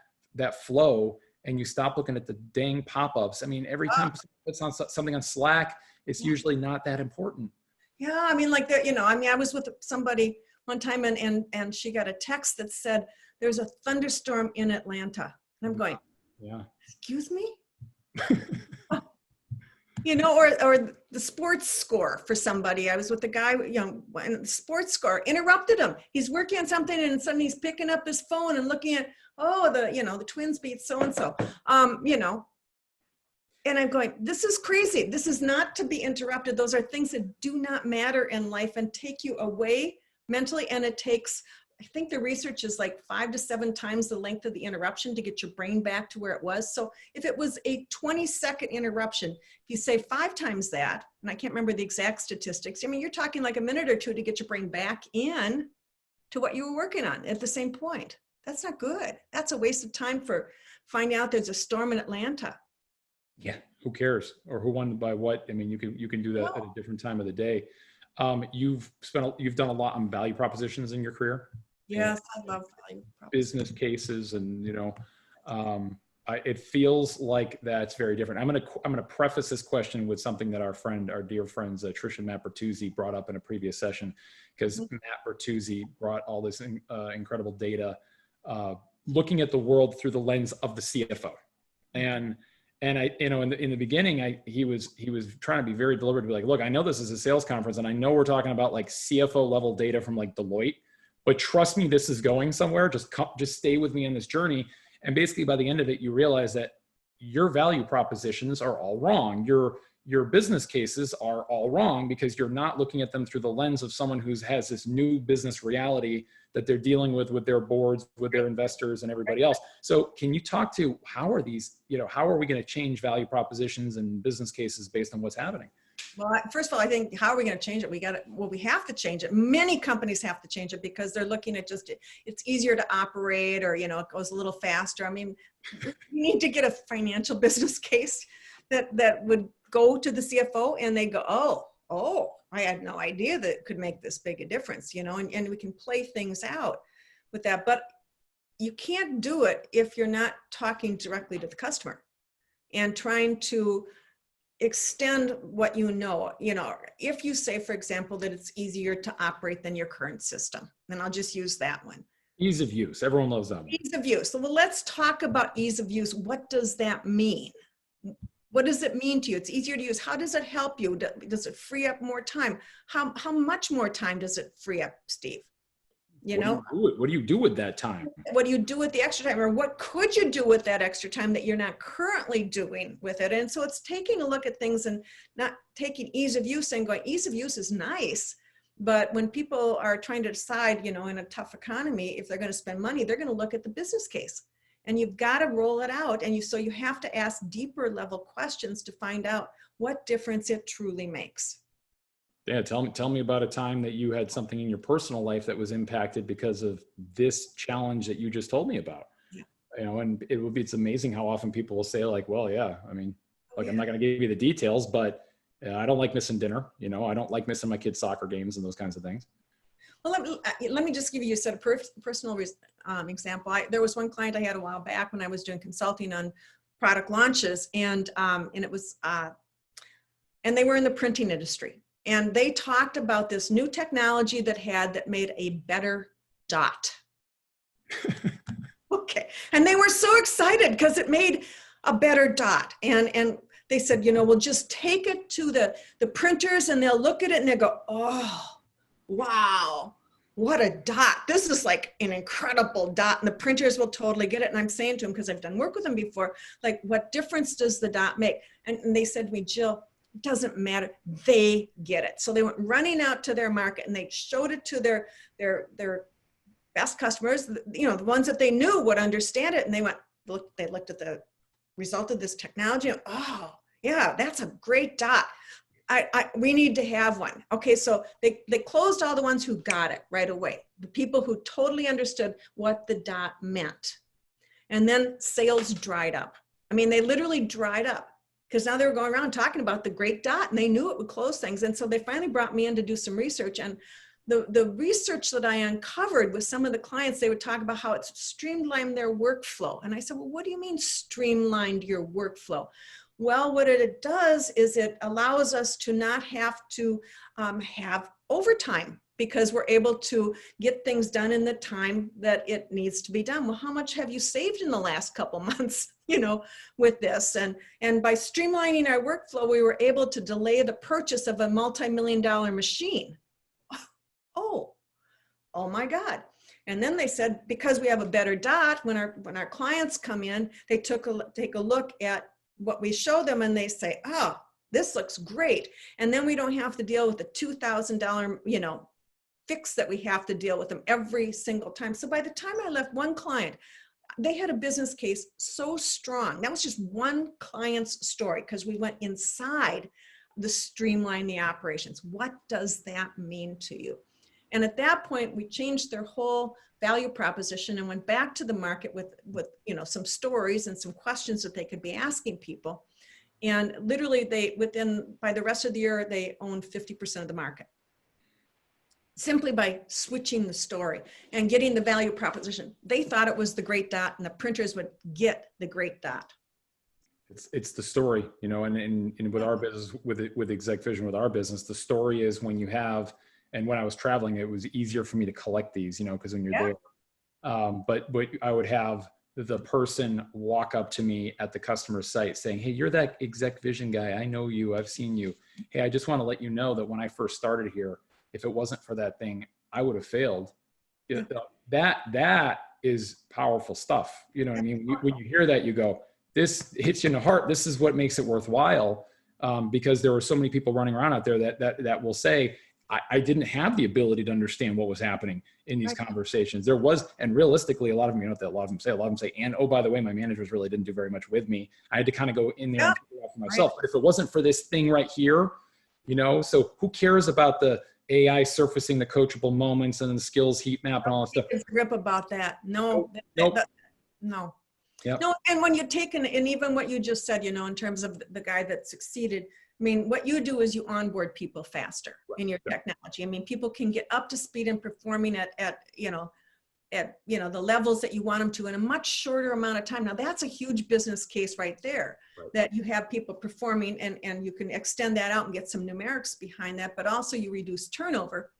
flow and you stop looking at the dang pop-ups. I mean, every time it's on something on Slack, it's usually not that important. Yeah. I mean, like that, I was with somebody one time and she got a text that said, there's a thunderstorm in Atlanta. And I'm going, yeah, excuse me? Or the sports score for somebody. I was with a guy, and the sports score interrupted him. He's working on something and suddenly he's picking up his phone and looking at, the Twins beat so-and-so, and I'm going, this is crazy. This is not to be interrupted. Those are things that do not matter in life and take you away mentally. And it takes, I think the research is like 5 to 7 times the length of the interruption to get your brain back to where it was. So if it was a 20-second interruption, if you say 5 times that, and I can't remember the exact statistics, I mean, you're talking like a minute or two to get your brain back in to what you were working on at the same point. That's not good. That's a waste of time for finding out there's a storm in Atlanta. Yeah, who cares? Or who won by what? I mean, you can do that at a different time of the day. You've done a lot on value propositions in your career. Yes, I love value propositions. Business cases, and it feels like that's very different. I'm gonna preface this question with something that our dear friends Trish and Matt Bertuzzi brought up in a previous session, because Matt Bertuzzi brought all this incredible data, looking at the world through the lens of the CFO, and I, in the beginning, he was trying to be very deliberate to be like, look, I know this is a sales conference and I know we're talking about like CFO level data from like Deloitte, but trust me, this is going somewhere. Just stay with me on this journey. And basically by the end of it, you realize that your value propositions are all wrong. Your business cases are all wrong because you're not looking at them through the lens of someone who has this new business reality that they're dealing with their boards, with their investors and everybody else. So can you talk to how are we going to change value propositions and business cases based on what's happening? Well, first of all, I think, how are we going to change it? We have to change it. Many companies have to change it because they're looking at it's easier to operate, or, it goes a little faster. I mean, you need to get a financial business case that would go to the CFO and they go, oh, I had no idea that it could make this big a difference, and we can play things out with that. But you can't do it if you're not talking directly to the customer and trying to extend what if you say, for example, that it's easier to operate than your current system, then I'll just use that one. Ease of use. Everyone loves that one. Ease of use. So let's talk about ease of use. What does that mean? What does it mean to you? It's easier to use. How does it help you? Does it free up more time? How much more time does it free up, Steve? What do you do with that time? What do you do with the extra time? Or what could you do with that extra time that you're not currently doing with it? And so it's taking a look at things and not taking ease of use and going, ease of use is nice. But when people are trying to decide, in a tough economy, if they're going to spend money, they're going to look at the business case. And you've got to roll it out. And so you have to ask deeper level questions to find out what difference it truly makes. Yeah, tell me about a time that you had something in your personal life that was impacted because of this challenge that you just told me about. Yeah. And it's amazing how often people will say like, well, yeah, I mean, I'm not going to give you the details, but I don't like missing dinner. I don't like missing my kids' soccer games and those kinds of things. Well, let me just give you a set of personal example. There was one client I had a while back when I was doing consulting on product launches, and it was, and they were in the printing industry, and they talked about this new technology that made a better dot. Okay, and they were so excited because it made a better dot, and they said, we'll just take it to the printers, and they'll look at it and they'll go, oh. Wow. what a dot. This is like an incredible dot. And the printers will totally get it. And I'm saying to them, because I've done work with them before, like, what difference does the dot make? And they said to me, Jill, it doesn't matter. They get it. So they went running out to their market and they showed it to their best customers, you know, the ones that they knew would understand it. And they looked at the result of this technology. And, oh, yeah, that's a great dot. We need to have one. Okay, so they closed all the ones who got it right away. The people who totally understood what the dot meant. And then sales dried up. I mean, they literally dried up because now they were going around talking about the great dot and they knew it would close things. And so they finally brought me in to do some research. And the research that I uncovered with some of the clients, they would talk about how it's streamlined their workflow. And I said, well, what do you mean streamlined your workflow? Well, what it does is it allows us to not have to have overtime because we're able to get things done in the time that it needs to be done. Well, how much have you saved in the last couple months, you know, with this? And by streamlining our workflow, we were able to delay the purchase of a multi-million-dollar machine. Oh my God. And then they said, because we have a better dot, when our clients come in, they take a look at what we show them and they say, oh, this looks great. And then we don't have to deal with the $2,000, you know, fix that we have to deal with them every single time. So by the time I left one client, they had a business case so strong. That was just one client's story because we went inside the streamline the operations. What does that mean to you? And at that point, we changed their whole value proposition and went back to the market with you know, some stories and some questions that they could be asking people. And literally by the rest of the year, they owned 50% of the market. Simply by switching the story and getting the value proposition. They thought it was the great dot and the printers would get the great dot. It's the story, you know, and with our business, with Exec Vision, with our business, the story is when you have, and when I was traveling, it was easier for me to collect these, you know, because when you're there, but I would have the person walk up to me at the customer site saying, hey, you're that Exec Vision guy. I know you, I've seen you. Hey, I just want to let you know that when I first started here, if it wasn't for that thing, I would have failed. Yeah. That is powerful stuff. You know what I mean? When you hear that, you go, this hits you in the heart. This is what makes it worthwhile. Because there were so many people running around out there that will say, I didn't have the ability to understand what was happening in these conversations. There was, and realistically, a lot of them, you know what a lot of them say, and oh, by the way, my managers really didn't do very much with me. I had to kind of go in there and figure it out for myself. But if it wasn't for this thing right here, you know, so who cares about the AI surfacing the coachable moments and the skills heat map and all that stuff? Grip about that. No. No. Yep. No, and when you take and even what you just said, you know, in terms of the guy that succeeded, I mean, what you do is you onboard people faster in your technology. I mean, people can get up to speed and performing at the levels that you want them to in a much shorter amount of time. Now that's a huge business case right there, that you have people performing and you can extend that out and get some numerics behind that, but also you reduce turnover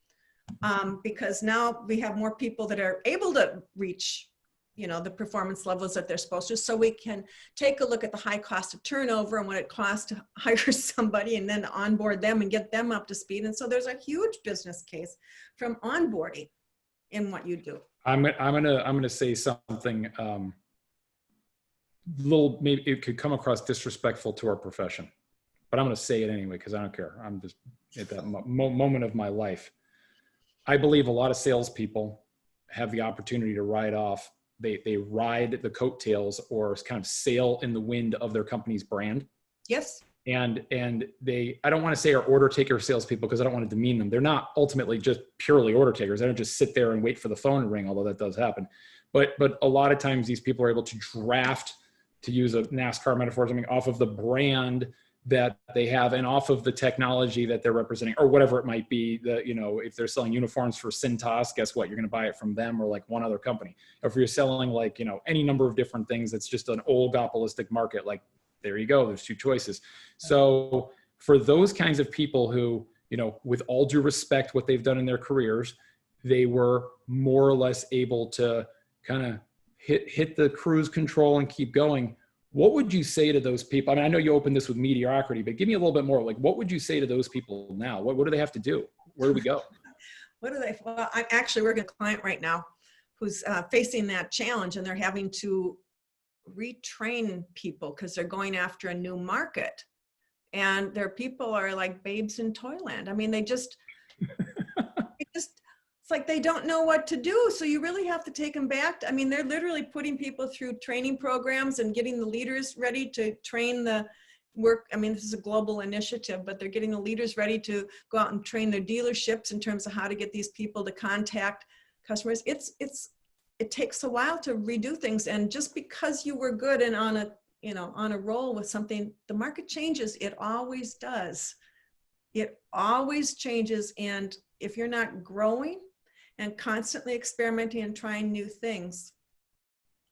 because now we have more people that are able to reach, you know, the performance levels that they're supposed to. So we can take a look at the high cost of turnover and what it costs to hire somebody and then onboard them and get them up to speed. And so there's a huge business case from onboarding in what you do. I'm gonna say something maybe it could come across disrespectful to our profession, but I'm gonna say it anyway because I don't care. I'm just at that moment of my life. I believe a lot of salespeople have the opportunity to ride off. They ride the coattails or kind of sail in the wind of their company's brand. Yes. And I don't want to say are order taker salespeople because I don't want to demean them. They're not ultimately just purely order takers. They don't just sit there and wait for the phone to ring, although that does happen. But a lot of times these people are able to draft, to use a NASCAR metaphor or something, off of the brand that they have and off of the technology that they're representing or whatever it might be. You know, if they're selling uniforms for Cintas, guess what? You're going to buy it from them or like one other company. If you're selling like, you know, any number of different things, that's just an oligopolistic market. Like, there you go. There's two choices. So for those kinds of people who, you know, with all due respect, what they've done in their careers, they were more or less able to kind of hit the cruise control and keep going. What would you say to those people? I mean, I know you opened this with mediocrity, but give me a little bit more. Like, what would you say to those people now? What do they have to do? Where do we go? what are they? Well, I'm actually working with a client right now who's facing that challenge, and they're having to retrain people because they're going after a new market. And their people are like babes in toyland. I mean, it's like they don't know what to do. So you really have to take them back. I mean, they're literally putting people through training programs and getting the leaders ready to train the work. I mean, this is a global initiative, but they're getting the leaders ready to go out and train their dealerships in terms of how to get these people to contact customers. It takes a while to redo things. And just because you were good and on a roll with something, the market changes. It always does. It always changes. And if you're not growing and constantly experimenting and trying new things,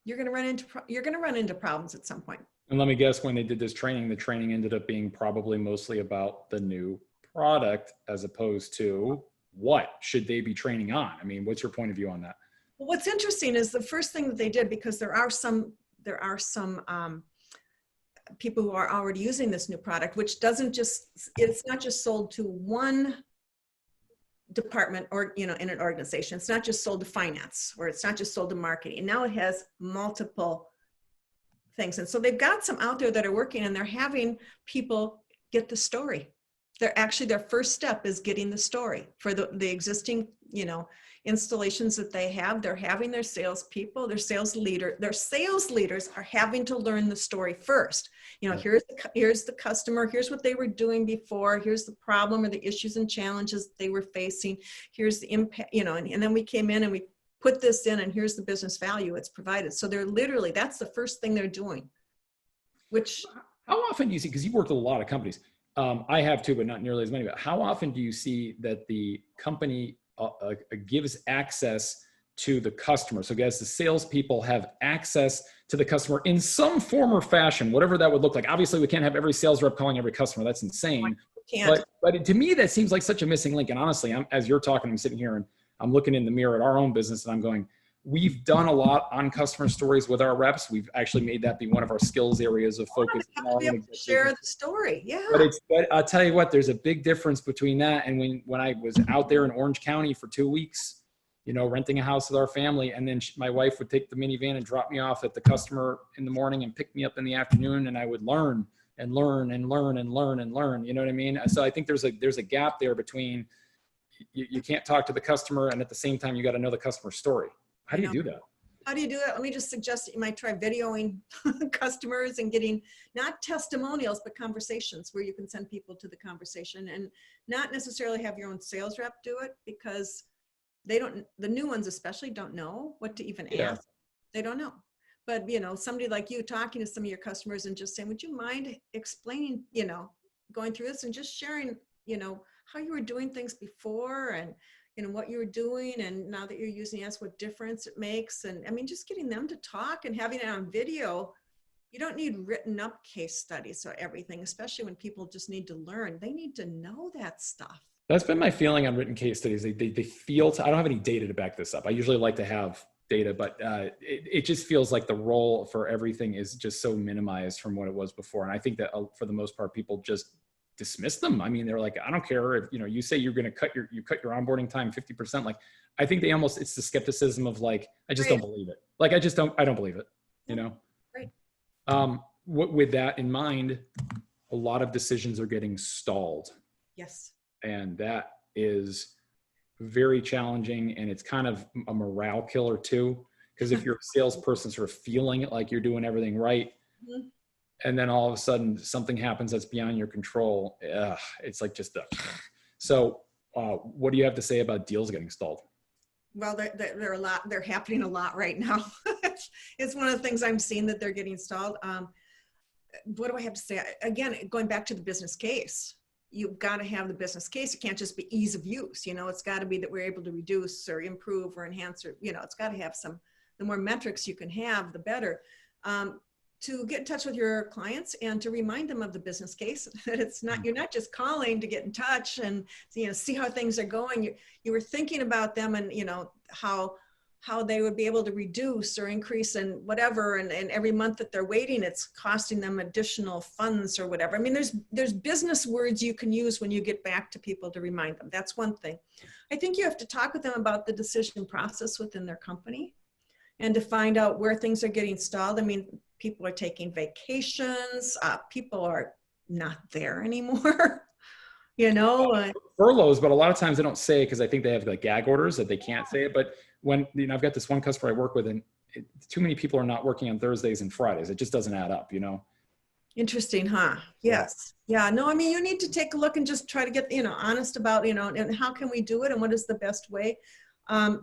you're going to run into problems at some point. And let me guess, when they did this training, the training ended up being probably mostly about the new product as opposed to what should they be training on? I mean, what's your point of view on that? Well, what's interesting is the first thing that they did, because there are some people who are already using this new product, which it's not just sold to one department or, in an organization. It's not just sold to finance, or it's not just sold to marketing. Now it has multiple things. And so they've got some out there that are working, and they're having people get the story. Their first step is getting the story for the existing, installations that they have. They're having their salespeople, their sales leaders are having to learn the story first. Here's the customer, here's what they were doing before, here's the problem or the issues and challenges they were facing, here's the impact, and then we came in and we put this in, and here's the business value it's provided. So that's the first thing they're doing. Which, how often do you see, because you've worked with a lot of companies, I have too, but not nearly as many, but how often do you see that the company gives access to the customer? So guys, the salespeople have access to the customer in some form or fashion, whatever that would look like. Obviously, we can't have every sales rep calling every customer. That's insane. But to me, that seems like such a missing link. And honestly, as you're talking, I'm sitting here and I'm looking in the mirror at our own business, and I'm going, we've done a lot on customer stories with our reps. We've actually made that be one of our skills areas of focus. Share the story. Yeah. But I'll tell you what, there's a big difference between that and when I was out there in Orange County for 2 weeks, renting a house with our family. And then my wife would take the minivan and drop me off at the customer in the morning and pick me up in the afternoon. And I would learn and learn and learn and learn and learn. You know what I mean? So I think there's a gap there between you can't talk to the customer, and at the same time, you got to know the customer story. How do you do that? How do you do that? Let me just suggest that you might try videoing customers and getting not testimonials, but conversations where you can send people to the conversation, and not necessarily have your own sales rep do it, because the new ones especially don't know what to even ask. They don't know. But, somebody like you talking to some of your customers and just saying, would you mind explaining, going through this and just sharing, how you were doing things before, and what you were doing, and now that you're using us, what difference it makes. And I mean, just getting them to talk and having it on video. You don't need written up case studies or everything, especially when people just need to learn. They need to know that stuff. That's been my feeling on written case studies. They feel, I don't have any data to back this up. I usually like to have data, but it just feels like the role for everything is just so minimized from what it was before. And I think that for the most part, people just dismiss them. I mean, they're like, I don't care if, you say you're going to cut your onboarding time 50%. Like, I think it's the skepticism of like, I just don't believe it. Like, I don't believe it, Right. With that in mind, a lot of decisions are getting stalled. Yes. And that is very challenging. And it's kind of a morale killer too. Because if you're a salesperson sort of feeling it like you're doing everything right, mm-hmm. and then all of a sudden something happens that's beyond your control, it's like just so what do you have to say about deals getting stalled? Well, they're happening a lot right now. It's one of the things I'm seeing, that they're getting stalled. What do I have to say? Again, going back to the business case, you've got to have the business case. It can't just be ease of use. It's got to be that we're able to reduce or improve or enhance, or, it's got to have the more metrics you can have, the better. To get in touch with your clients and to remind them of the business case, that you're not just calling to get in touch and, see how things are going. You were thinking about them, and, how how they would be able to reduce or increase and whatever. And every month that they're waiting, it's costing them additional funds or whatever. I mean, there's business words you can use when you get back to people to remind them. That's one thing. I think you have to talk with them about the decision process within their company and to find out where things are getting stalled. I mean, people are taking vacations. People are not there anymore. Furloughs, but a lot of times they don't say it because I think they have like gag orders that they can't say it. But when, I've got this one customer I work with, and too many people are not working on Thursdays and Fridays. It just doesn't add up, Interesting, huh? Yes. Yeah. No, I mean, you need to take a look and just try to get, honest about, and how can we do it and what is the best way?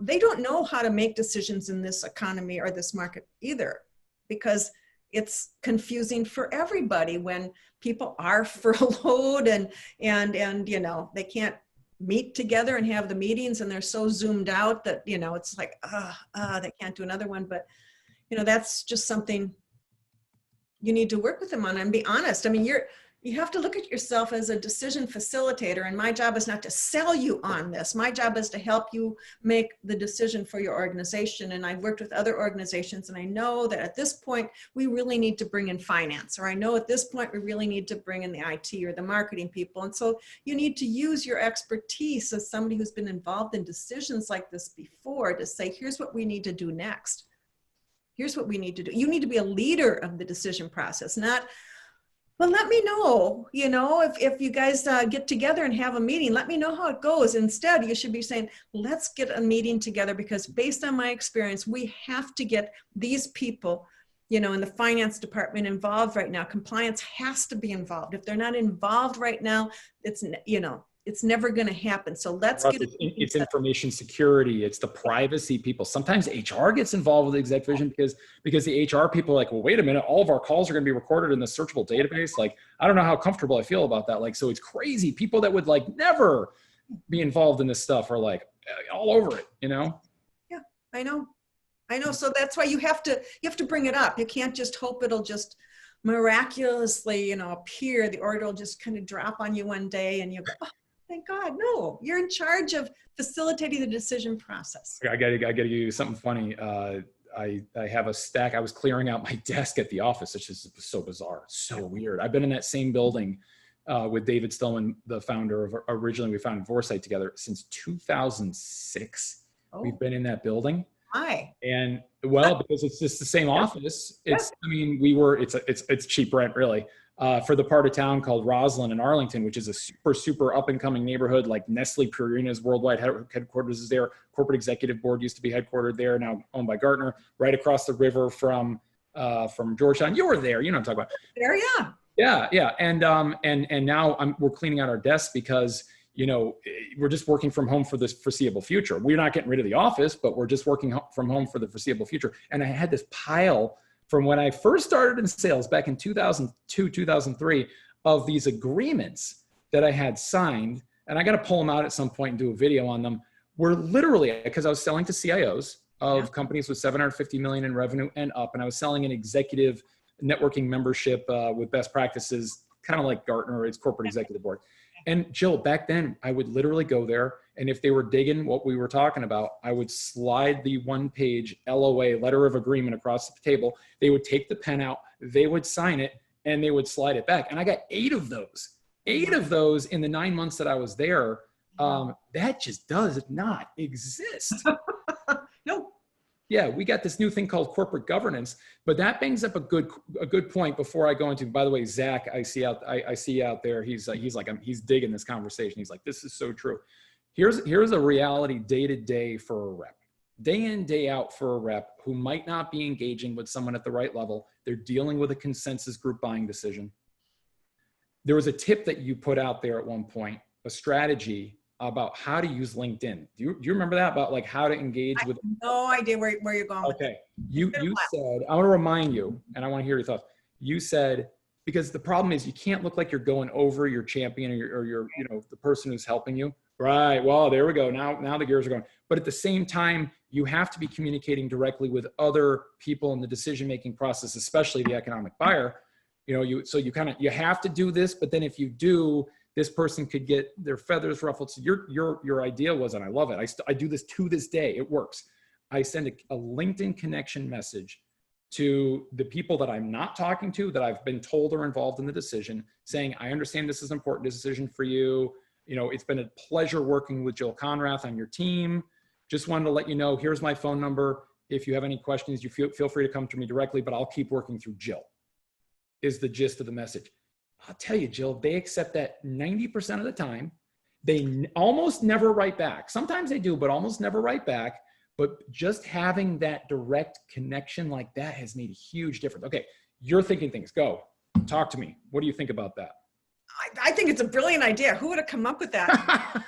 They don't know how to make decisions in this economy or this market either, because it's confusing for everybody when people are furloughed and they can't meet together and have the meetings, and they're so zoomed out that, it's like, they can't do another one. But, that's just something you need to work with them on and be honest. I mean, you have to look at yourself as a decision facilitator, and my job is not to sell you on this. My job is to help you make the decision for your organization. And I've worked with other organizations, and I know that at this point, we really need to bring in finance, or I know at this point, we really need to bring in the IT or the marketing people. And so you need to use your expertise as somebody who's been involved in decisions like this before to say, here's what we need to do next. Here's what we need to do. You need to be a leader of the decision process, not, well, let me know, if you guys get together and have a meeting, let me know how it goes. Instead, you should be saying, let's get a meeting together, because based on my experience, we have to get these people, in the finance department involved right now. Compliance has to be involved. If they're not involved right now, it's never going to happen. So let's get it. It's information security. It's the privacy people. Sometimes HR gets involved with the exec vision because the HR people are like, well, wait a minute, all of our calls are going to be recorded in the searchable database. Like, I don't know how comfortable I feel about that. Like, so it's crazy. People that would like never be involved in this stuff are like all over it, Yeah, I know. So that's why you have to bring it up. You can't just hope it'll just miraculously, appear. The order will just kind of drop on you one day and you go, oh, thank God. No, you're in charge of facilitating the decision process. I gotta give you something funny. I have a stack. I was clearing out my desk at the office. It's just so bizarre, so weird. I've been in that same building with David Stillman, the founder of, originally we founded Foresight together, since 2006. Oh. We've been in that building. Why? And because it's just the same office. It's, I mean, it's cheap rent really. For the part of town called Roslyn in Arlington, which is a super, super up and coming neighborhood. Like Nestle Purina's worldwide headquarters is there. Corporate executive board used to be headquartered there, now owned by Gartner, right across the river from Georgetown. You were there, you know what I'm talking about. There, yeah. Yeah. And now we're cleaning out our desks because, we're just working from home for this foreseeable future. We're not getting rid of the office, but we're just working from home for the foreseeable future. And I had this pile from when I first started in sales back in 2002, 2003, of these agreements that I had signed, and I got to pull them out at some point and do a video on them, were literally, because I was selling to CIOs of companies with 750 million in revenue and up, and I was selling an executive networking membership with best practices, kind of like Gartner, it's corporate executive board. And Jill, back then, I would literally go there, and if they were digging what we were talking about, I would slide the one-page LOA, letter of agreement, across the table. They would take the pen out, they would sign it, and they would slide it back. And I got 8 of those. 8 of those in the 9 months that I was there. That just does not exist. Nope. Yeah, we got this new thing called corporate governance, but that brings up a good point before I go into. By the way, Zach, I see out there. He's digging this conversation. He's like, this is so true. Here's a reality day to day for a rep, day in, day out for a rep who might not be engaging with someone at the right level. They're dealing with a consensus group buying decision. There was a tip that you put out there at one point, a strategy about how to use LinkedIn. Do you remember that, about like how to engage with? I have no idea where you're going with Okay. You said, I want to remind you, and I want to hear your thoughts. You said, because the problem is you can't look like you're going over your champion or your the person who's helping you. Right. Well, there we go. Now the gears are going. But at the same time, you have to be communicating directly with other people in the decision-making process, especially the economic buyer. You have to do this, but then if you do, this person could get their feathers ruffled. So your idea was, and I love it. I do this to this day. It works. I send a LinkedIn connection message to the people that I'm not talking to, that I've been told are involved in the decision, saying, I understand this is an important decision for you. You know, it's been a pleasure working with Jill Konrath on your team. Just wanted to let you know, here's my phone number. If you have any questions, you feel free to come to me directly, but I'll keep working through Jill, is the gist of the message. I'll tell you, Jill, they accept that 90% of the time. They almost never write back. Sometimes they do, but almost never write back. But just having that direct connection like that has made a huge difference. Okay, you're thinking things. Go. Talk to me. What do you think about that? I think it's a brilliant idea. Who would have come up with that?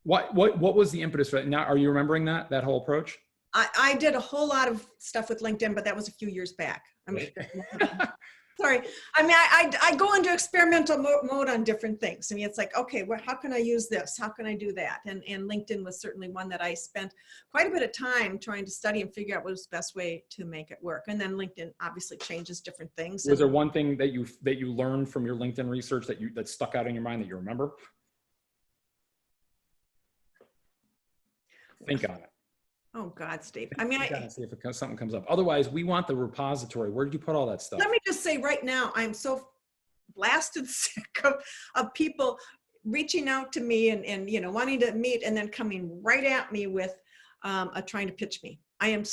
What was the impetus for that? Now, are you remembering that whole approach? I did a whole lot of stuff with LinkedIn, but that was a few years back. I mean, sorry. I mean, I go into experimental mode on different things. I mean, it's like, okay, well, how can I use this? How can I do that? And LinkedIn was certainly one that I spent quite a bit of time trying to study and figure out what was the best way to make it work. And then LinkedIn obviously changes different things. Was there one thing that you learned from your LinkedIn research that stuck out in your mind that you remember? Think on it. Oh God, Steve. I mean, I see if something comes up. Otherwise, we want the repository. Where did you put all that stuff? Let me just say right now, I'm so blasted sick of people reaching out to me and you know, wanting to meet and then coming right at me with trying to pitch me. I mean,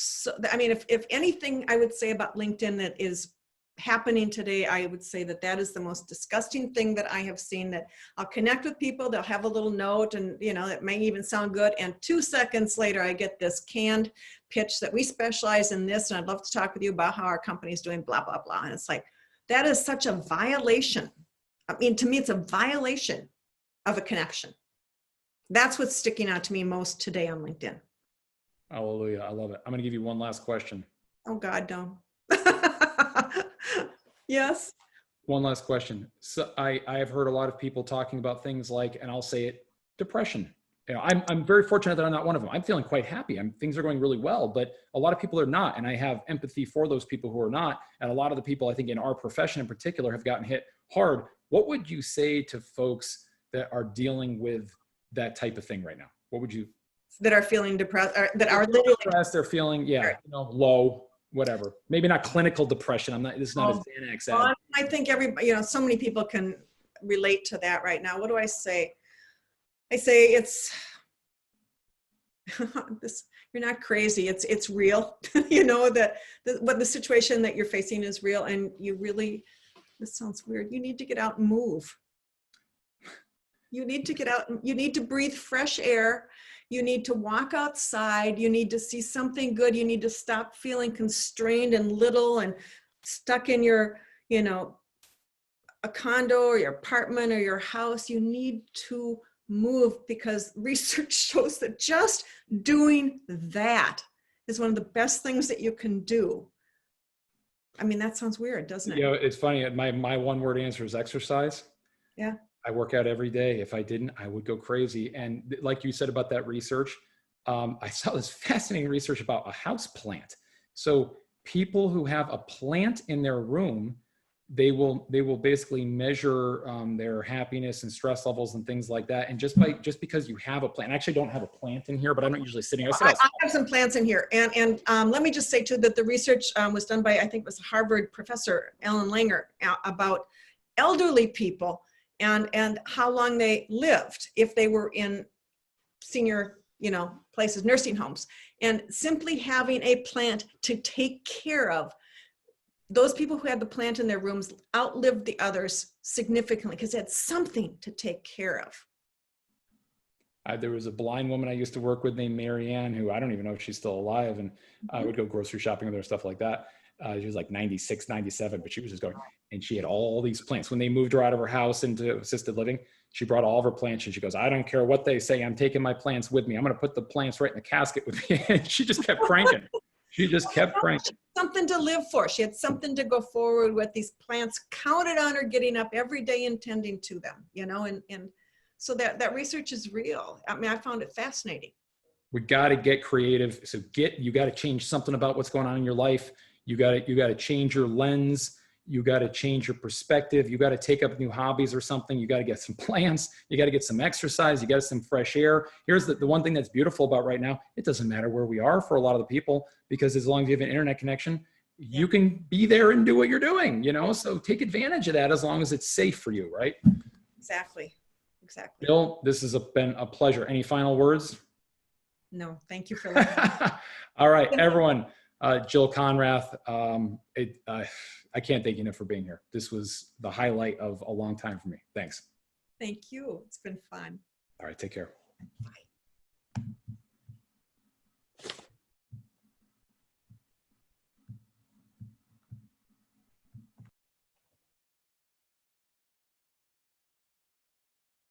if anything I would say about LinkedIn that is happening today, I would say that is the most disgusting thing that I have seen. That I'll connect with people, they'll have a little note, and you know, it may even sound good, and 2 seconds later I get this canned pitch that we specialize in this, and I'd love to talk with you about how our company is doing blah blah blah. And it's like, that is such a violation. I mean, to me, it's a violation of a connection. That's what's sticking out to me most today on LinkedIn. Hallelujah. I love it. I'm going to give you one last question. Oh God, no. Yes. One last question. So I have heard a lot of people talking about things like, and I'll say it, depression. You know, I'm very fortunate that I'm not one of them. I'm feeling quite happy. Things are going really well, but a lot of people are not. And I have empathy for those people who are not. And a lot of the people, I think in our profession in particular, have gotten hit hard. What would you say to folks that are dealing with that type of thing right now? What would you? That are feeling depressed, or that are literally depressed, they're feeling, you know, low, whatever. Maybe not clinical depression. This is not a Xanax ad. Well, I think everybody, you know, so many people can relate to that right now. What do I say? I say it's this. You're not crazy. It's real. You know that what the situation that you're facing is real, and you really. This sounds weird. You need to get out and move. You need to get out. You need to breathe fresh air. You need to walk outside. You need to see something good. You need to stop feeling constrained and little and stuck in your, you know, a condo or your apartment or your house. You need to move, because research shows that just doing that is one of the best things that you can do. I mean, that sounds weird, doesn't it? You know, it's funny. My one word answer is exercise. Yeah. I work out every day. If I didn't, I would go crazy. And like you said about that research, I saw this fascinating research about a house plant. So people who have a plant in their room, they will basically measure their happiness and stress levels and things like that. And just because you have a plant, I actually don't have a plant in here, but I'm not usually sitting. I have some plants in here, and let me just say too that the research was done by, I think it was Harvard professor Alan Langer, about elderly people and how long they lived if they were in senior, you know, places, nursing homes, and simply having a plant to take care of. Those people who had the plant in their rooms outlived the others significantly because they had something to take care of. There was a blind woman I used to work with named Marianne, who I don't even know if she's still alive. And I would go grocery shopping with her, stuff like that. She was like 96, 97, but she was just going, and she had all these plants. When they moved her out of her house into assisted living, she brought all of her plants, and she goes, I don't care what they say. I'm taking my plants with me. I'm going to put the plants right in the casket with me. And she just kept cranking. She just kept cranking. Something to live for. She had something to go forward with. These plants counted on her getting up every day and tending to them, you know, and so that research is real. I mean, I found it fascinating. We got to get creative. So you got to change something about what's going on in your life. You got to change your lens. You got to change your perspective. You got to take up new hobbies or something. You got to get some plants. You got to get some exercise. You got some fresh air. Here's the one thing that's beautiful about right now. It doesn't matter where we are for a lot of the people, because as long as you have an internet connection, you can be there and do what you're doing, you know? So take advantage of that as long as it's safe for you, right? Exactly. Exactly. Jill, this has been a pleasure. Any final words? No, thank you for listening. All right, everyone. Jill Konrath, I can't thank you enough for being here. This was the highlight of a long time for me. Thanks. Thank you. It's been fun. All right, take care. Bye.